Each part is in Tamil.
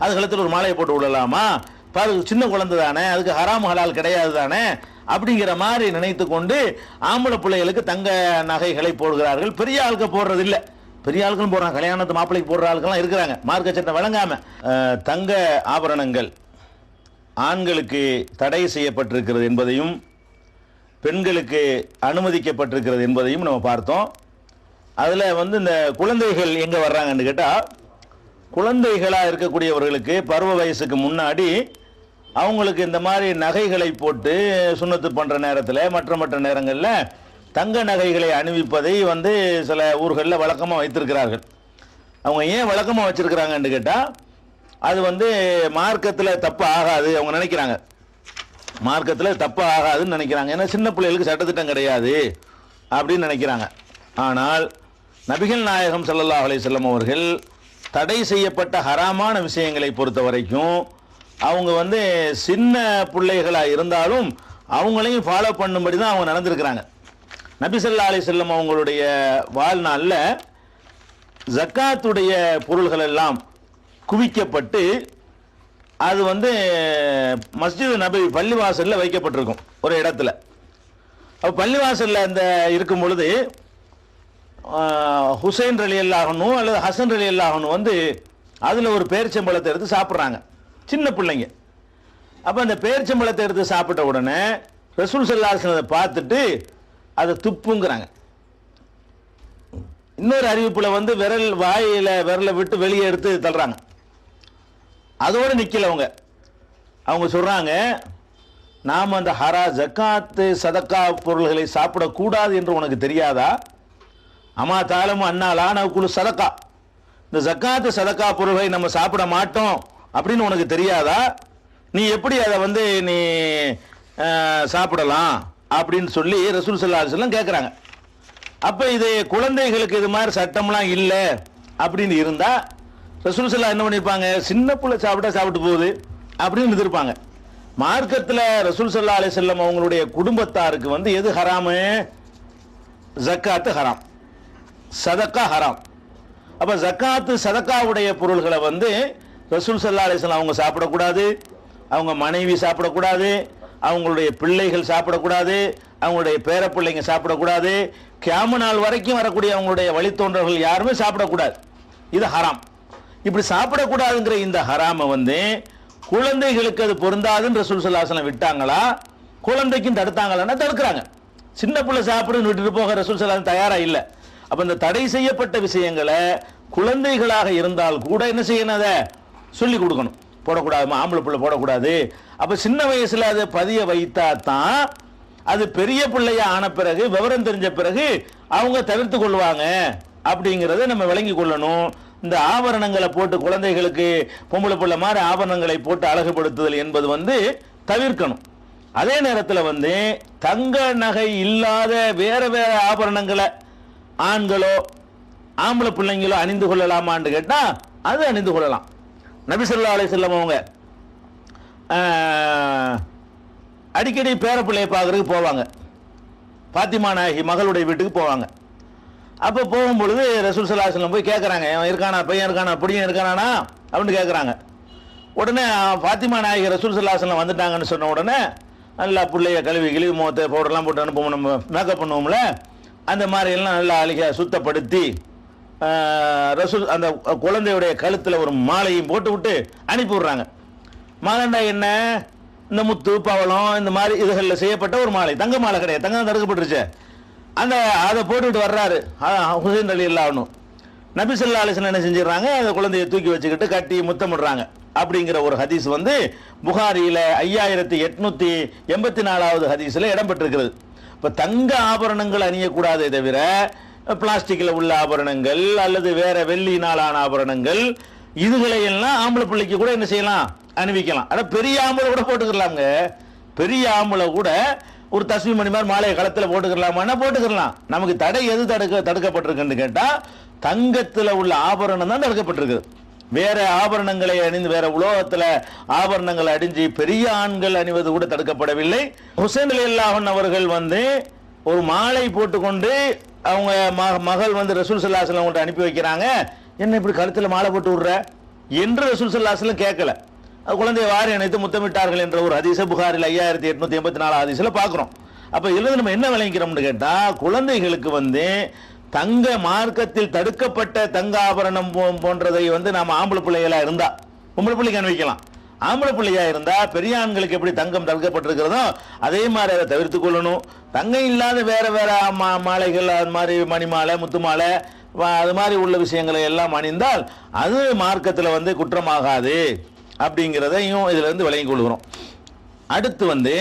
அது கழுத்தில் ஒரு மாலையை போட்டு விடலாமா, பாரு சின்ன குழந்தை தானே, அதுக்கு ஹராம் ஹலால் கிடையாது தானே அப்படிங்கிற மாதிரி நினைத்து கொண்டு ஆம்பளை பிள்ளைகளுக்கு தங்க நகைகளை போடுகிறார்கள். பெரிய ஆளுக்கு போடுறது இல்லை, பெரிய ஆளுக்கும் போடுறாங்க, கல்யாணத்து மாப்பிள்ளைக்கு போடுற ஆளுக்கெல்லாம் இருக்கிறாங்க. மார்க்க சட்டம் வழங்காம தங்க ஆபரணங்கள் ஆண்களுக்கு தடை செய்யப்பட்டிருக்கிறது என்பதையும் பெண்களுக்கு அனுமதிக்கப்பட்டிருக்கிறது என்பதையும் நம்ம பார்த்தோம். அதில் இந்த குழந்தைகள் எங்கே வர்றாங்கன்னு கேட்டால், குழந்தைகளாக இருக்கக்கூடியவர்களுக்கு பருவ வயசுக்கு முன்னாடி அவங்களுக்கு இந்த மாதிரி நகைகளை போட்டு சுண்ணத்து பண்ணுற நேரத்தில் மற்ற நேரங்களில் தங்க நகைகளை அணிவிப்பதை சில ஊர்களில் வழக்கமாக வைத்திருக்கிறார்கள். அவங்க ஏன் வழக்கமாக வச்சிருக்கிறாங்கன்னு கேட்டால், அது மார்க்கத்தில் தப்பு ஆகாது அவங்க நினைக்கிறாங்க, மார்க்கத்தில் தப்பு ஆகாதுன்னு நினைக்கிறாங்க. ஏன்னா சின்ன பிள்ளைகளுக்கு சட்டத்திட்டம் கிடையாது அப்படின்னு நினைக்கிறாங்க. ஆனால் நபிகள் நாயகம் ஸல்லல்லாஹு அலைஹி வஸல்லம் அவர்கள் தடை செய்யப்பட்ட ஹராமான விஷயங்களை பொறுத்த வரைக்கும் அவங்க சின்ன பிள்ளைகளாக இருந்தாலும் அவங்களையும் ஃபாலோ பண்ணும்படி தான் அவங்க நடந்திருக்கிறாங்க. நபி ஸல்லல்லாஹு அலைஹி வஸல்லம் அவங்களுடைய வாழ்நாளில் ஜக்காத்துடைய பொருள்கள் எல்லாம் குவிக்கப்பட்டு அது மஸ்ஜித் நபவி பள்ளிவாசலில் வைக்கப்பட்டிருக்கும் ஒரு இடத்துல. அப்போ பள்ளிவாசலில் அந்த இருக்கும் பொழுது ஹுசைன் ரலியல்லாஹு அன்ஹு அல்லது ஹசன் ரலியல்லாஹு அன்ஹு அதில் ஒரு பேரிச்சம்பழத்தை எடுத்து சாப்பிட்றாங்க, சின்ன பிள்ளைங்க. அப்போ அந்த பேரிச்சம்பழத்தை எடுத்து சாப்பிட்ட உடனே ரசூல் ஸல்லல்லாஹு அலைஹி வஸல்லம் பார்த்துட்டு அதை துப்புங்கிறாங்க. இன்னொரு அறிவிப்பில் விரல் வாயில் விரலை விட்டு வெளியே எடுத்து தள்ளுறாங்க. அதோடு நிற்கல அவங்க சொல்கிறாங்க, நாம் அந்த ஜக்காத்து சதக்கா பொருள்களை சாப்பிடக்கூடாது என்று உனக்கு தெரியாதா? அம்மா தாலமு அண்ணா லானகுலு சதக்கா, இந்த ஜக்காத்து சதக்கா பொருள்களை நம்ம சாப்பிட மாட்டோம் அப்படின்னு உனக்கு தெரியாதா? நீ எப்படி அதை நீ சாப்பிடலாம் அப்படின்னு சொல்லி ரசூல் ஸல்லல்லாஹு அலைஹி வஸல்லம் கேட்குறாங்க. அப்போ இது குழந்தைகளுக்கு இது மாதிரி சட்டம்லாம் இல்லை அப்படின்னு இருந்தால் ரசூல் ஸல்லல்லாஹு என்ன பண்ணியிருப்பாங்க, சின்ன பிள்ளை சாப்பிட்டு போகுது அப்படின்னு இருப்பாங்க. மார்க்கத்தில் ரசூல் ஸல்லல்லாஹு அலைஹி வஸல்லம் அவங்களுடைய குடும்பத்தாருக்கு எது ஹராமு? ஜக்காத்து ஹராம், சதக்கா ஹராம். அப்போ ஜக்காத்து சதக்காவுடைய பொருள்களை ரசூல் ஸல்லல்லாஹு அலைஹி வஸல்லம் அவங்க சாப்பிடக்கூடாது, அவங்க மனைவி சாப்பிடக்கூடாது, அவங்களுடைய பிள்ளைகள் சாப்பிடக்கூடாது, அவங்களுடைய பேர பிள்ளைங்க சாப்பிடக்கூடாது, கியாம நாள் வரைக்கும் வரக்கூடிய அவங்களுடைய வழித்தோன்றர்கள் யாருமே சாப்பிடக்கூடாது. இது ஹராம். இப்படி சாப்பிடக்கூடாதுங்கிற இந்த ஹராமை குழந்தைகளுக்கு அது பொருந்தாதுன்னு ரசூல் ஸல்லல்லாஹு அலைஹி வஸல்லம் விட்டாங்களா, குழந்தைக்கும் தடுத்தாங்களான்னா தடுக்கிறாங்க. சின்ன பிள்ளை சாப்பிடுன்னு விட்டுட்டு போக ரசூல் ஸல்லல்லாஹு அலைஹி வஸல்லம் தயாரா இல்லை. அப்போ இந்த தடை செய்யப்பட்ட விஷயங்களை குழந்தைகளாக இருந்தால் கூட என்ன செய்யணும், அதை சொல்லி கொடுக்கணும். போடக்கூடாது, ஆம்பளை பிள்ளை போடக்கூடாது. அப்போ சின்ன வயசுல அதை பதிய வைத்தா தான் அது பெரிய பிள்ளைய ஆன பிறகு விவரம் தெரிஞ்ச பிறகு அவங்க தவிர்த்து கொள்வாங்க அப்படிங்கிறத நம்ம விளங்கி கொள்ளணும். இந்த ஆபரணங்களை போட்டு குழந்தைகளுக்கு பொம்பளை பிள்ளை மாதிரி ஆபரணங்களை போட்டு அழகுபடுத்துதல் என்பது தவிர்க்கணும். அதே நேரத்தில் தங்க நகை இல்லாத வேற வேற ஆபரணங்களை ஆண்களோ ஆம்பளை பிள்ளைங்களோ அணிந்து கொள்ளலாமான்னு கேட்டால் அது அணிந்து கொள்ளலாம். நபி ஸல்லல்லாஹு அலைஹி வஸல்லம் அவங்க அடிக்கடி பேர பிள்ளையை பார்க்கறதுக்கு போவாங்க. பாத்திமா நாயகி மகளுடைய வீட்டுக்கு போவாங்க. அப்போ போகும்பொழுது ரசூல் ஸல்லல்லாஹு அலைஹி வஸல்லம் போய் கேட்குறாங்க, இருக்கானா பையன் இருக்கானா பிடியும் இருக்கானா அப்படின்னு கேட்குறாங்க. உடனே பாத்திமா நாயகி ரசூல் ஸல்லல்லாஹு அலைஹி வஸல்லம் வந்துட்டாங்கன்னு சொன்ன உடனே நல்லா பிள்ளைய கழுவி முகத்தை பவுடர்லாம் போட்டு அனுப்புவோம், நம்ம மேக்கப் பண்ணுவோம்ல, அந்த மாதிரி எல்லாம் நல்லா அழகாக சுத்தப்படுத்தி ரசூல் அந்த குழந்தையுடைய கழுத்தில் ஒரு மாலையும் போட்டு விட்டு அனுப்பி விடுறாங்க. மாலைண்டா என்ன, இந்த முத்து பவளம் இந்த மாதிரி இதுகளில் செய்யப்பட்ட ஒரு மாலை, தங்க மாலை கிடையாது, தங்கம் தடுக்கப்பட்டுருச்சு. அதை போட்டுக்கிட்டு வர்றாரு ஹுசைன் ரலியல்லாஹு அன்ஹு. நபி ஸல்லல்லாஹு அலைஹி வஸல்லம் என்ன செஞ்சிடறாங்க, அந்த குழந்தையை தூக்கி வச்சுக்கிட்டு கட்டி முத்தமிடுறாங்க அப்படிங்கிற ஒரு ஹதீஸ் புகாரியில் 5884வது ஹதீஸில் இடம்பெற்றிருக்கிறது. இப்போ தங்க ஆபரணங்கள் அணியக்கூடாதே தவிர பிளாஸ்டிக்கில் உள்ள ஆபரணங்கள் அல்லது வேற வெள்ளியினாலான ஆபரணங்கள் இதுகளை எல்லாம் ஆம்பளை பிள்ளைக்கு கூட என்ன செய்யலாம், அணிவிக்கலாம். ஆனால் பெரிய ஆம்பளை கூட போட்டுக்கலாங்க, பெரிய ஆம்பளை கூட ஒரு தஸ்மி மணி மாதிரி மாலையை களத்தில் போட்டுக்கலாமா, போட்டுக்கலாம். நமக்கு தடை எது தடுக்கப்பட்டிருக்குன்னு கேட்டால் தங்கத்தில் உள்ள ஆபரணம் தான் தடுக்கப்பட்டிருக்கு. வேற ஆபரணங்களை அணிந்து வேற உலோகத்தில் ஆபரணங்களை அணிஞ்சு பெரிய ஆண்கள் அணிவது கூட தடுக்கப்படவில்லை. ஹுசைன் ரலியல்லாஹு அன்ஹு அவர்கள் ஒரு மாலை போட்டுக்கொண்டு அவங்க மகள் ரசூல் ஸல்லல்லாஹு அலைஹி வஸல்லம் அனுப்பி வைக்கிறாங்க. என்ன இப்படி கழுத்தில் மாலை போட்டு விடுற என்று ரசூல் ஸல்லல்லாஹு அலைஹி வஸல்லம் கேட்கல. குழந்தையை வாரி அணைத்து முத்தமிட்டார்கள் என்ற ஒரு ஹதீஸை புகாரில் 5884 ஹதீஸில் பார்க்குறோம். அப்போ இதிலிருந்து நம்ம என்ன விளங்கிறோம்னு கேட்டால், குழந்தைகளுக்கு தங்க மார்க்கத்தில் தடுக்கப்பட்ட தங்க ஆபரணம் போன்றதை நாம் ஆம்பளை பிள்ளைகளா இருந்தா பொம்பளை பிள்ளைக்கு அனுபவிக்கலாம். ஆம்பளை பிள்ளையா இருந்தா பெரிய ஆண்களுக்கு எப்படி தங்கம் தடுக்கப்பட்டிருக்கிறதோ அதே மாதிரி அதை தவிர்த்து கொள்ளணும். தங்கம் இல்லாத வேற வேற மாலைகள், அது மாதிரி மணி மாலை, முத்து மாலை, அது மாதிரி உள்ள விஷயங்களை எல்லாம் அணிந்தால் அது மார்க்கத்தில் குற்றமாகாது அப்படிங்கிறதையும் இதுல இருந்து விளங்கிக் கொள்கிறோம். அடுத்து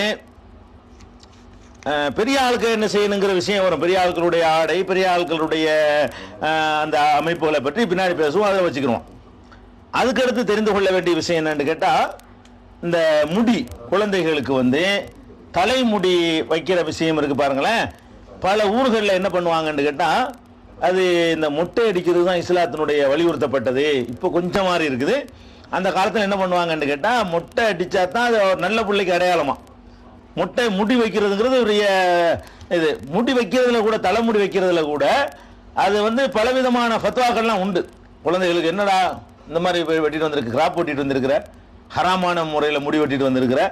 பெரிய ஆளுக்கு என்ன செய்யணுங்கிற விஷயம் வரும். பெரிய ஆட்களுடைய ஆடை, பெரிய ஆட்களுடைய அந்த அமைப்புகளை பற்றி பின்னாடி பேசுவோம், அதை வச்சுக்கிறோம். அதுக்கடுத்து தெரிந்து கொள்ள வேண்டிய விஷயம் என்னன்னு கேட்டால், இந்த முடி குழந்தைகளுக்கு தலைமுடி வைக்கிற விஷயம் இருக்கு பாருங்களேன். பல ஊர்களில் என்ன பண்ணுவாங்கன்னு கேட்டால், அது இந்த மொட்டை அடிக்கிறது தான் இஸ்லாத்தினுடைய வலியுறுத்தப்பட்டது. இப்போ கொஞ்சம் மாறி இருக்குது. அந்த காலத்தில் என்ன பண்ணுவாங்கன்னு கேட்டால், மொட்டை அடித்தா தான் அது நல்ல பிள்ளைக்கு அடையாளமா. மொட்டை முடி வைக்கிறதுங்கிறது ஒரு இது முடி வைக்கிறதுல கூட, தலைமுடி வைக்கிறதுல கூட அது பலவிதமான ஃபத்வாக்கள்லாம் உண்டு. குழந்தைகளுக்கு என்னடா இந்த மாதிரி வெட்டிட்டு வந்திருக்கு, கிராப் வெட்டிட்டு வந்திருக்கிற, ஹராமான முறையில் முடி வெட்டிட்டு வந்திருக்கிற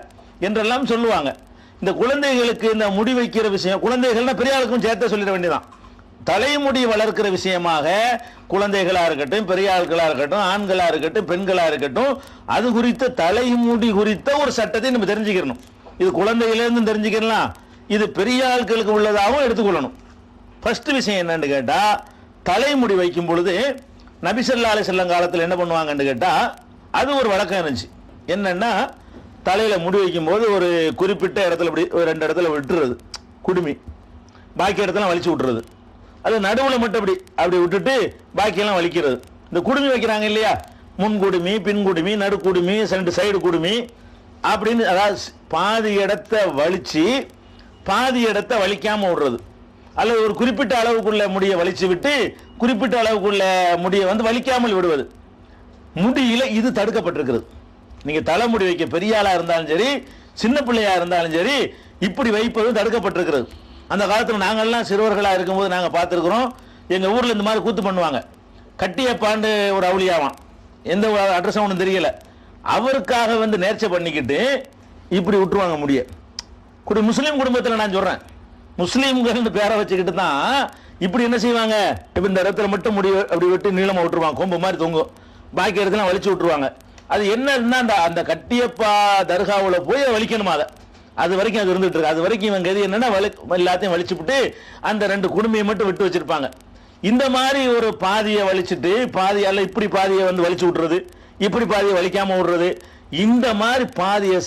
என்றெல்லாம் சொல்லுவாங்க. இந்த குழந்தைகளுக்கு இந்த முடி வைக்கிற விஷயம், குழந்தைகள்னா பெரிய ஆளுக்கும் சேர்த்து சொல்லிட வேண்டியதான். தலைமுடி வளர்க்கிற விஷயமாக குழந்தைகளாக இருக்கட்டும், பெரிய ஆட்களாக இருக்கட்டும், ஆண்களாக இருக்கட்டும், பெண்களாக இருக்கட்டும், அது குறித்த தலைமுடி குறித்த ஒரு சட்டத்தை நம்ம தெரிஞ்சுக்கணும். இது குழந்தையிலேருந்து தெரிஞ்சுக்கலாம், இது பெரிய ஆட்களுக்கு உள்ளதாகவும் எடுத்துக்கொள்ளணும். ஃபர்ஸ்ட் விஷயம் என்னன்னு கேட்டால், தலைமுடி வைக்கும் பொழுது நபி ஸல்லல்லாஹு அலைஹி வஸல்லம் காலத்தில் என்ன பண்ணுவாங்கன்னு கேட்டால், அது ஒரு வழக்கம் இருந்துச்சு. என்னன்னா, தலையில் முடி வைக்கும்போது ஒரு குறிப்பிட்ட இடத்துல இப்படி ஒரு 2 இடத்துல விட்டுறது குடுமி, பாக்கி இடத்துல வலிச்சு விட்டுறது. அது நடுவில் மட்டும் அப்படி விட்டுட்டு பாக்கியெல்லாம் வலிக்கிறது. இந்த குடுமி வைக்கிறாங்க இல்லையா, முன்குடுமி, பின்குடுமி, நடுக்குடுமி, சைடு குடுமி அப்படின்னு, அதாவது பாதி இடத்தை வலிச்சு பாதி இடத்தை வலிக்காம விடுறது, அல்லது ஒரு குறிப்பிட்ட அளவுக்குள்ள முடியை வலிச்சு விட்டு குறிப்பிட்ட அளவுக்குள்ள முடியை வலிக்காமல் விடுவது. முடியில இது தடுக்கப்பட்டிருக்கிறது. நீங்க தலைமுடி வைக்க பெரிய ஆளா இருந்தாலும் சரி, சின்ன பிள்ளையா இருந்தாலும் சரி, இப்படி வைப்பது தடுக்கப்பட்டிருக்கிறது. அந்த காலத்தில் நாங்கள்லாம் சிறுவர்களா இருக்கும்போது நாங்கள் பார்த்துருக்குறோம். எங்க ஊர்ல இந்த மாதிரி கூத்து பண்ணுவாங்க. கட்டியப்பாண்டு ஒரு அவுளியாவான், எந்த அட்ரஸும் ஒன்றும் தெரியல, அவருக்காக நேர்ச்சை பண்ணிக்கிட்டு இப்படி விட்டுருவாங்க முடிய. முஸ்லீம் குடும்பத்தில் நான் சொல்றேன், முஸ்லீம்கள் பேரை வச்சுக்கிட்டு தான் இப்படி என்ன செய்வாங்க, இப்போ இந்த இடத்துல மட்டும் முடி அப்படி விட்டு நீளமா விட்டுருவாங்க, கொம்பு மாதிரி தொங்கும், பாக்கி இடத்துல வலிச்சு விட்டுருவாங்க. அது என்னன்னா அந்த கட்டியப்பா தர்காவில் போய் வலிக்கணுமா, அது வரைக்கும் அது இருந்துட்டு இருக்கு. அது வரைக்கும் இவங்க எது என்னன்னா எல்லாத்தையும் வலிச்சுட்டு அந்த 2 குடுமையை மட்டும் விட்டு வச்சிருப்பாங்க. இந்த மாதிரி ஒரு பாதியை வலிச்சுட்டு பாதியால இப்படி பாதியை வலிச்சு விட்டுறது, இப்படி பாதியை வலிக்காம விடுறது, இந்த மாதிரி பாதியை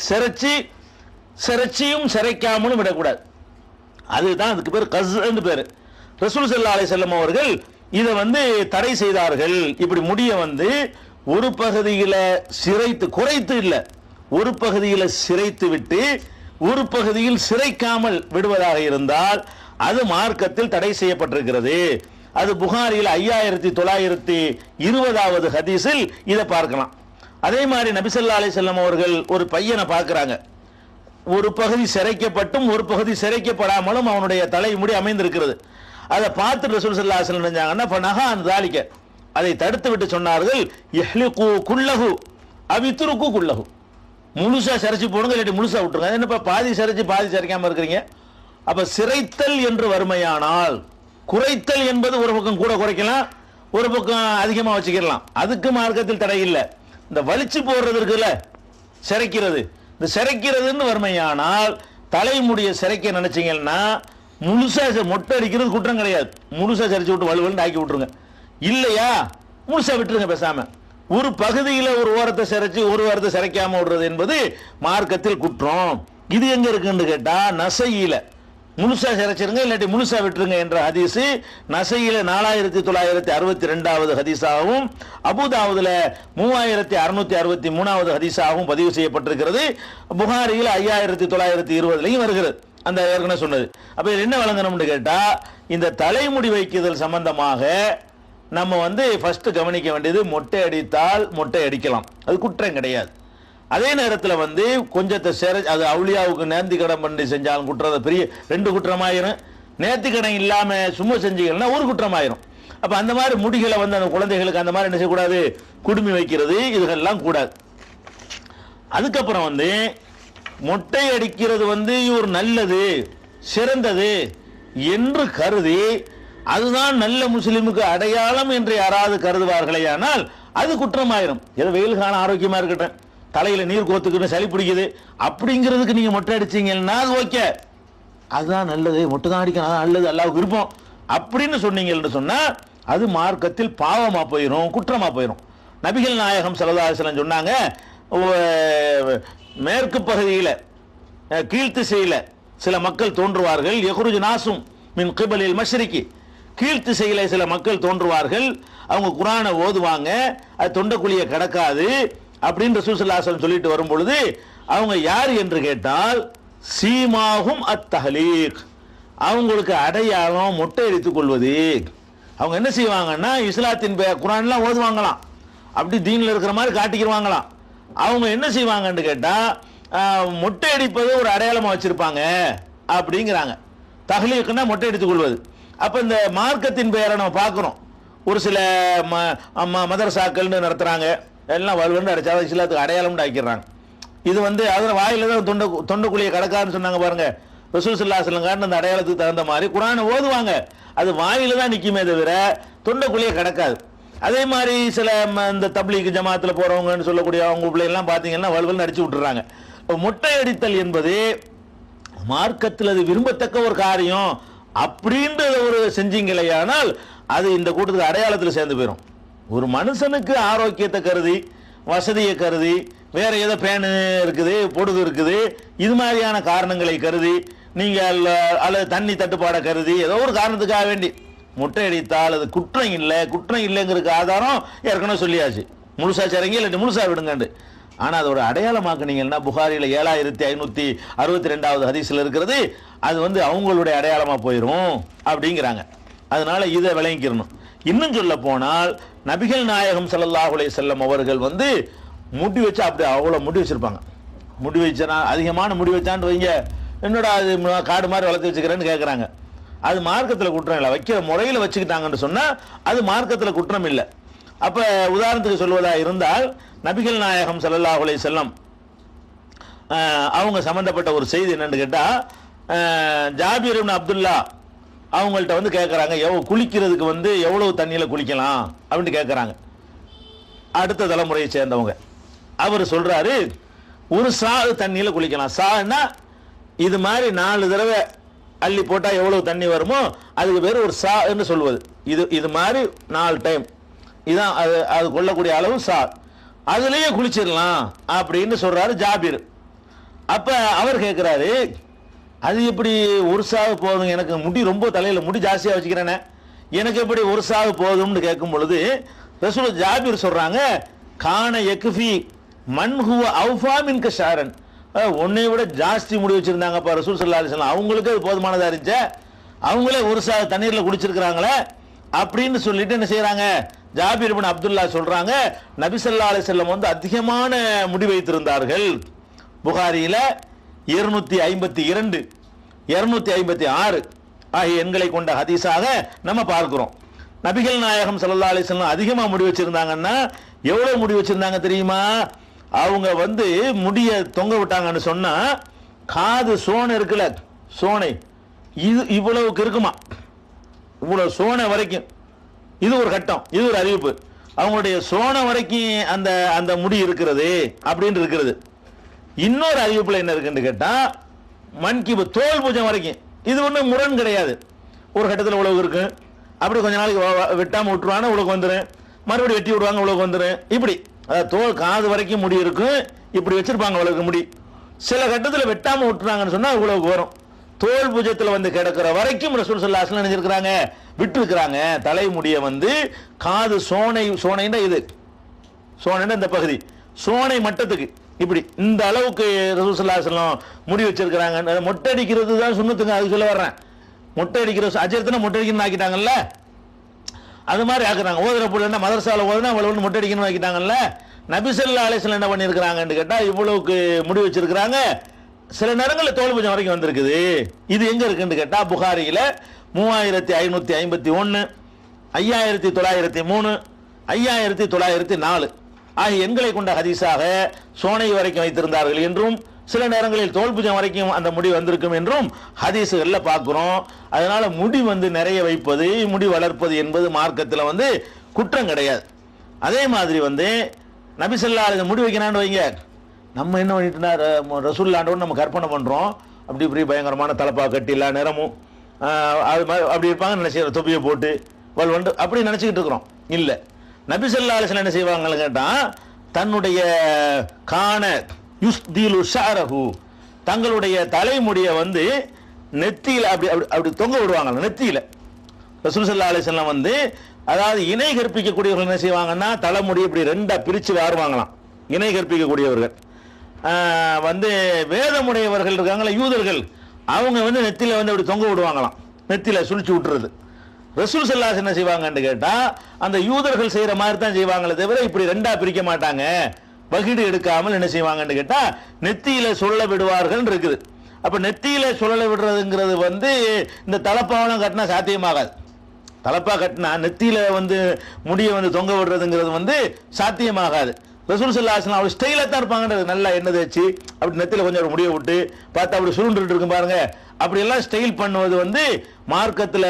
சிரைச்சியும் சிரைக்காமலும் விடக்கூடாது. அதுதான் அதுக்கு பேர் கஸ்ன்னு பேரு. ரசூல் ஸல்லல்லாஹு அலைஹி வஸல்லம் அவர்கள் இதை தடை செய்தார்கள். இப்படி முடிய ஒரு பகுதியில சிரைத்து, குறைத்து இல்ல, ஒரு பகுதியில சிரைத்து விட்டு ஒரு பகுதியில் சிரைக்காமல் விடுவதாக இருந்தால் அது மார்க்கத்தில் தடை செய்யப்பட்டிருக்கிறது. அது புகாரியில் 5920வது ஹதீஸில் இதை பார்க்கலாம். அதே மாதிரி நபி ஸல்லல்லாஹு அலைஹி வஸல்லம் அவர்கள் ஒரு பையனை பார்க்கிறாங்க, ஒரு பகுதி சிரைக்கப்பட்டும் ஒரு பகுதி சிரைக்கப்படாமலும் அவனுடைய தலைமுடி அமைந்திருக்கிறது. அதை பார்த்து ரசூல் ஸல்லல்லாஹு அலைஹி வஸல்லம் நினைச்சாங்கன்னா, ஃபனஹா அன் ذلك, அதை தடுத்து விட்டு சொன்னார்கள், இஹ்லிகு குல்லஹு அவித்ருக்கு குல்லஹு, முழுசா சிரைச்சு போடுங்க, இல்லாட்டி முழுசா விட்டுருங்க. என்னப்பா பாதி சிரைச்சு பாதி சிரைக்காம இருக்கிறீங்க? அப்ப சிரைத்தல் என்று வறுமையானால், குறைத்தல் என்பது ஒரு பக்கம் கூட குறைக்கலாம், ஒரு பக்கம் அதிகமா வச்சுக்கலாம், அதுக்கு மார்க்கத்தில் தடை இல்லை. இந்த வலிச்சு போடுறது இருக்குல்ல, சிரைக்கிறது, இந்த சிரைக்கிறதுன்னு வறுமையானால் தலைமுடிய சிரைக்க நினைச்சீங்கன்னா முழுசா மொட்டை அடிக்கிறது குற்றம் கிடையாது, முழுசா சிரைச்சு விட்டு வலுவலுன்னு ஆக்கி விட்டுருங்க. இல்லையா முழுசா விட்டுருங்க பேசாம. ஒரு பகுதியில் ஒரு ஓரத்தை சிரைச்சு ஒரு ஓரத்தை சிரைக்காம விடுறது என்பது மார்க்கத்தில் குற்றம். இது எங்க இருக்குன்னு கேட்டா, நசையில முழுசா சிரைச்சிருங்க, இல்லாட்டி முழுசா விட்டுருங்க என்ற ஹதீஸ் நசையில 4962வது ஹதீஸாகவும் அபூதாவுதுல 3663வது ஹதீஸாகவும் பதிவு செய்யப்பட்டிருக்கிறது. புகாரியில் 5920 வருகிறது. அந்த ஏற்கனவே சொன்னது. அப்ப என்ன வழங்கணும்னு கேட்டா, இந்த தலைமுடி வைக்குதல் சம்பந்தமாக நம்ம ஃபர்ஸ்ட் கவனிக்க வேண்டியது, மொட்டை அடித்தால் மொட்டை அடிக்கலாம், அது குற்றம் கிடையாது. அதே நேரத்தில் கொஞ்சத்தை அது அவுளியாவுக்கு நேர்த்தி கடன் பண்ணி செஞ்சாலும் குற்றம், பெரிய 2 குற்றமாயிரும். நேர்த்தி கடன் இல்லாம சும்மா செஞ்சீங்கன்னா ஒரு குற்றமாயிரும். அப்ப அந்த மாதிரி முடிகளை வந்து அந்த குழந்தைகளுக்கு அந்த மாதிரி என்ன செய்யக்கூடாது, குடுமி வைக்கிறது, இதுகள்லாம் கூடாது. அதுக்கப்புறம் வந்து மொட்டை அடிக்கிறது வந்து ஒரு நல்லது சிறந்தது என்று கருதி அதுதான் நல்ல முஸ்லிமுக்கு அடையாளம் என்று யாராவது கருதுவார்களே, ஆனால் அது குற்றமாயிரும். ஏதோ வெயில் காலம் ஆரோக்கியமா இருக்கட்டும், தலையில நீர் கோத்துக்கிட்டு சளி பிடிக்குது அப்படிங்கிறதுக்கு நீங்க மொட்டை அடிச்சீங்கன்னா அது ஓகே, அதுதான் நல்லது, மொட்டை தான் அடிக்கணும், அதான் நல்லது, அல்லாஹ்வுக்கு விருப்பம் அப்படின்னு சொன்னீங்கன்னு சொன்னா அது மார்க்கத்தில் பாவமா போயிடும், குற்றமா போயிடும். நபிகள் நாயகம் ஸல்லல்லாஹு அலைஹி வஸல்லம் சொன்னாங்க, மேற்கு பகுதியில் கீழ்த்திசையில் சில மக்கள் தோன்றுவார்கள், யஹ்ருஜு நாசும் மின் கிபலில் மஷ்ரிகி, கீழ்த்திசையில் சில மக்கள் தோன்றுவார்கள், அவங்க குர்ஆனை ஓதுவாங்க, அது தொண்டக்குழியை கடக்காது அப்படின்னு ரசூல் ஸல்லல்லாஹு அலைஹி வஸல்லம் சொல்லிட்டு வரும் பொழுது அவங்க யார் என்று கேட்டால் சீமாகும் அத்தஹலீக், அவங்களுக்கு அடையாளம் மொட்டை அடித்துக் கொள்வது. அவங்க என்ன செய்வாங்கன்னா இஸ்லாத்தின் குர்ஆன்லாம் ஓதுவாங்களாம், அப்படி தீனில் இருக்கிற மாதிரி காட்டிக்கிடுவாங்களாம். அவங்க என்ன செய்வாங்கன்னு கேட்டா மொட்டை அடிப்பது ஒரு அடையாளமா வச்சிருப்பாங்க அப்படிங்கிறாங்க. தஹ்லீக்னா மொட்டை அடித்துக் கொள்வது. அப்ப இந்த மார்க்கத்தின் பெயரை நம்ம பார்க்கிறோம், ஒரு சில மதரசாக்கள்னு நடத்துறாங்க, எல்லாம் வலுவண்டு அடைச்சாலும் இஸ்லாத்துக்கு அடையாளம்னு ஆக்கிடுறாங்க. இது வந்து அதில் வாயில தான் தொண்டக்குழியை கடக்காதுன்னு சொன்னாங்க பாருங்க, ரசூல் ஸல்லல்லாஹு அலைஹி வஸல்லம் அந்த அடையாளத்துக்கு தகுந்த மாதிரி குர்ஆனை ஓதுவாங்க, அது வாயில தான் நிக்குமே தவிர தொண்டக்குழியை கடக்காது. அதே மாதிரி சில இந்த தப்லீக் ஜமாத்தில் போறவங்கன்னு சொல்லக்கூடிய அவங்க பிள்ளைலாம் பார்த்தீங்கன்னா வலுவல் அடிச்சு விட்டுறாங்க. மொட்டை அடித்தல் என்பது மார்க்கத்தில் அது விரும்பத்தக்க ஒரு காரியம் அப்படின்ற ஒரு செஞ்சீங்களேயானால் அது இந்த கூட்டத்துக்கு அடையாளத்தில் சேர்ந்து போயிடும். ஒரு மனுஷனுக்கு ஆரோக்கியத்தை கருதி, வசதியை கருதி, வேற ஏதோ பேனு இருக்குது, பொடுகு இருக்குது, இது மாதிரியான காரணங்களை கருதி நீங்கள் அல்லது தண்ணி தட்டுப்பாடை கருதி ஏதோ ஒரு காரணத்துக்காக வேண்டி முட்டை அடித்தால் அது குற்றம் இல்லை, குற்றம் இல்லைங்கிறதுக்கு ஆதாரம் ஏற்கனவே சொல்லியாச்சு, முழுசா சரிங்க இல்லாட்டி முழுசா விடுங்கண்டு. ஆனால் அதோட அடையாளமாக்குனீங்கன்னா புகாரியில் 7562வது ஹதீஸில் இருக்கிறது, அது வந்து அவங்களுடைய அடையாளமாக போயிடும் அப்படிங்கிறாங்க. அதனால இதை விளங்கிக்கிறணும். இன்னும் சொல்ல போனால் நபிகள் நாயகம் ஸல்லல்லாஹு அலைஹி வஸல்லம் அவர்கள் வந்து முடி வச்சா அப்படி அவ்வளோ முடி வச்சிருப்பாங்க. முடி வச்சனா அதிகமான முடி வச்சான்னு வைங்க, என்னடா அது காடு மாதிரி வளர்த்து வச்சுக்கிறேன்னு கேட்குறாங்க. அது மார்க்கத்தில் குற்றம் இல்லை, வைக்கிற முறையில் வச்சுக்கிட்டாங்கன்னு சொன்னால் அது மார்க்கத்தில் குற்றம் இல்லை. அப்போ உதாரணத்துக்கு சொல்வதா இருந்தால் நபிகள் நாயகம் ஸல்லல்லாஹு அலைஹி வஸல்லம் அவங்க சம்மந்தப்பட்ட ஒரு செய்தி என்னன்னு கேட்டால், ஜாபீர் இப்னு அப்துல்லா அவங்கள்ட்ட வந்து கேட்குறாங்க, குளிக்கிறதுக்கு வந்து எவ்வளவு தண்ணியில் குளிக்கலாம் அப்படின்னு கேட்குறாங்க. அடுத்த தலைமுறையை சேர்ந்தவங்க. அவர் சொல்றாரு, ஒரு சா தண்ணியில் குளிக்கலாம். சான்னா இது மாதிரி 4 தடவை அள்ளி போட்டால் எவ்வளவு தண்ணி வருமோ அதுக்கு பேர் ஒரு சா என்று சொல்வது. இது மாதிரி 4 டைம், இதான் அது கொள்ளக்கூடிய அளவு சா, அதுலேயே குளிச்சிடலாம் அப்படின்னு சொல்றாரு ஜாபீர். அப்ப அவர் கேட்கிறாரு, அது எப்படி ஒரு சாவு போதும், எனக்கு முடி ரொம்ப தலையில் முடி ஜாஸ்தியாக வச்சுக்கிறேனே, எனக்கு எப்படி ஒரு சாவு போதும்னு கேட்கும் பொழுது ரசூல் ஜாபீர் சொல்றாங்க, கான யக்ஃபி மன் ஹுவ அவ்ஃபா மின்க ஷாரன், உன்னை விட ஜாஸ்தி முடி வச்சிருந்தாங்கப்பா ரசூல் ஸல்லல்லாஹு அலைஹி வஸல்லம், அவங்களுக்கு அது போதுமானதா இருந்துச்சு, அவங்களே ஒரு சாவு தண்ணீரில் குடிச்சிருக்கிறாங்களே அப்படின்னு சொல்லிட்டு என்ன செய்யறாங்க, ஜாபீர் இப்னு அப்துல்லா சொல்றாங்க, நபி ஸல்லல்லாஹு அலைஹி வஸல்லம் வந்து அதிகமான முடி வைத்திருந்தார்கள். புகாரியில 252 256 ஆகிய எண்களை கொண்ட ஹதீஸாக நம்ம பார்க்கிறோம். நபிகள் நாயகம் ஸல்லல்லாஹு அலைஹி வஸல்லம் அதிகமா முடி வச்சிருந்தாங்கன்னா எவ்வளவு முடி வச்சிருந்தாங்க தெரியுமா? அவங்க வந்து முடிய தொங்க விட்டாங்கன்னு சொன்னா காது சோனை இருக்குல்ல, சோனை இது இவ்வளவுக்கு இருக்குமா, இவ்வளவு சோனை வரைக்கும். இது ஒரு கட்டம், இது ஒரு அறிவிப்பு. அவங்களுடைய சோனை வரைக்கும் அந்த அந்த முடி இருக்கிறது அப்படின்னு இருக்கிறது. இன்னொரு அறிவிப்புல என்ன இருக்குன்னு கேட்டா மன்கிபு தோல் பூஜை வரைக்கும். இது ஒன்றும் முரண் கிடையாது. ஒரு கட்டத்தில் உழவு இருக்கு, அப்படி கொஞ்ச நாளைக்கு வெட்டாம விட்டுருவாங்க, உழவு வந்துடும், மறுபடியும் வெட்டி விடுவாங்க, உழவு வந்துடும். இப்படி தோல் காது வரைக்கும் முடி இருக்கும், இப்படி வச்சிருப்பாங்க உழவுக்கு முடி. சில கட்டத்தில் வெட்டாம விட்டுறாங்கன்னு சொன்னா உழவுக்கு வரும். தோல் பூஜத்தில் வந்து கிடக்கிற வரைக்கும் ரசூல் ஸல்லல்லாஹு அலைஹி வஸல்லம் நினைச்சிருக்கிறாங்க, விட்டு இருக்கிறாங்க. தலைமுடியை வந்து காது சோனைன்னா இது சோனைன்னா இந்த பகுதி, சோனை மட்டத்துக்கு இப்படி இந்த அளவுக்கு ரசூல் ஸல்லல்லாஹு அலைஹி வஸல்லம் முடி வச்சிருக்கிறாங்க. மொட்டை அடிக்கிறது தான் சுன்னத்துங்க, அது சொல்ல வர்றேன். மொட்டை அடிக்கிற அஜரத்தினா மொட்டை அடிக்கணும்னு ஆக்கிட்டாங்கல்ல, அது மாதிரி ஆக்குறாங்க. ஓதுற பிள்ளைன்னா மதரசாவில் ஓதுனா அவ்வளவு மொட்டை அடிக்கணும்னு ஆக்கிட்டாங்கல்ல. நபி ஸல்லல்லாஹு அலைஹி வஸல்லம் என்ன பண்ணியிருக்கிறாங்கன்னு கேட்டால் இவ்வளவுக்கு முடி வச்சிருக்கிறாங்க. சில நேரங்களில் தோல் பூஜை வரைக்கும் வந்திருக்குது. இது எங்க இருக்குன்னு கேட்டால் புகாரியில் 3551 5903, 5904 ஆகிய எண்களை கொண்ட ஹதீஸாக சோனை வரைக்கும் வைத்திருந்தார்கள் என்றும் சில நேரங்களில் தோல்புஜம் வரைக்கும் அந்த முடி வந்திருக்கும் என்றும் ஹதீஸுகளில் பார்க்கிறோம். அதனால முடி நிறைய வைப்பது, முடி வளர்ப்பது என்பது மார்க்கத்தில் குற்றம் கிடையாது. அதே மாதிரி நபி ஸல்லல்லாஹு அலைஹி முடி வைக்கிறான்னு வைங்க, நம்ம என்ன பண்ணிட்டுனா ரசூலுல்லாஹ்வோட நம்ம கற்பனை பண்றோம், அப்படி இப்படி பயங்கரமான தலப்பா கட்டி எல்லா நேரமும் அப்படி இருப்பாங்க, நினைச்சு தொப்பியை போட்டு வண்டு அப்படி நினைச்சுக்கிட்டு இருக்கிறோம். இல்லை, நபி ஸல்லல்லாஹு அலைஹி வஸல்லம் என்ன செய்வாங்கன்னு கேட்டா, தன்னுடைய கான யுஸ்திலு ஷஅரஹு, தங்களுடைய தலைமுடிய நெத்தியில அப்படி அப்படி தொங்க விடுவாங்க. நெத்தியில ரசூல் ஸல்லல்லாஹு அலைஹி வஸல்லம் அதாவது இணை கற்பிக்கக்கூடியவர்கள் என்ன செய்வாங்கன்னா, தலைமுடி இப்படி ரெண்டா பிரிச்சு வாருவாங்களாம். இணை கற்பிக்கக்கூடியவர்கள் வேதமுடையவர்கள் இருக்காங்களா யூதர்கள், அவங்க நெத்தியில அப்படி தொங்க விடுவாங்களாம், நெத்தியில சுழிச்சு விட்டுறது. ரசூல் ஸல்லல்லாஹு அலைஹி என்ன செய்வாங்கன்னு கேட்டா, அந்த யூதர்கள் செய்யற மாதிரி தான் செய்வாங்களே தவிர இப்படி ரெண்டா பிரிக்க மாட்டாங்க. வகிடு எடுக்காமல் என்ன செய்வாங்கன்னு கேட்டா, நெத்தியில சொல்ல விடுவார்கள் இருக்குது. அப்ப நெத்தியில சொல்ல விடுறதுங்கிறது இந்த தலப்பாவெல்லாம் கட்டினா சாத்தியமாகாது. தலப்பா கட்டினா நெத்தியில முடிய தொங்க விடுறதுங்கிறது சாத்தியமாகாது. ரசூல் ஸல்லல்லாஹு அலைஹி வஸல்லம் ஸ்டைலா தான் இருப்பாங்கன்றது, நல்லா எண்ணெய் தேய்ச்சி அப்படி நெத்தியில கொஞ்சம் முடிய விட்டு பார்த்தா அப்படி சுருண்டுட்டு இருக்கும் பாருங்க, அப்படி எல்லாம் ஸ்டைல் பண்ணுவது மார்க்கத்தில்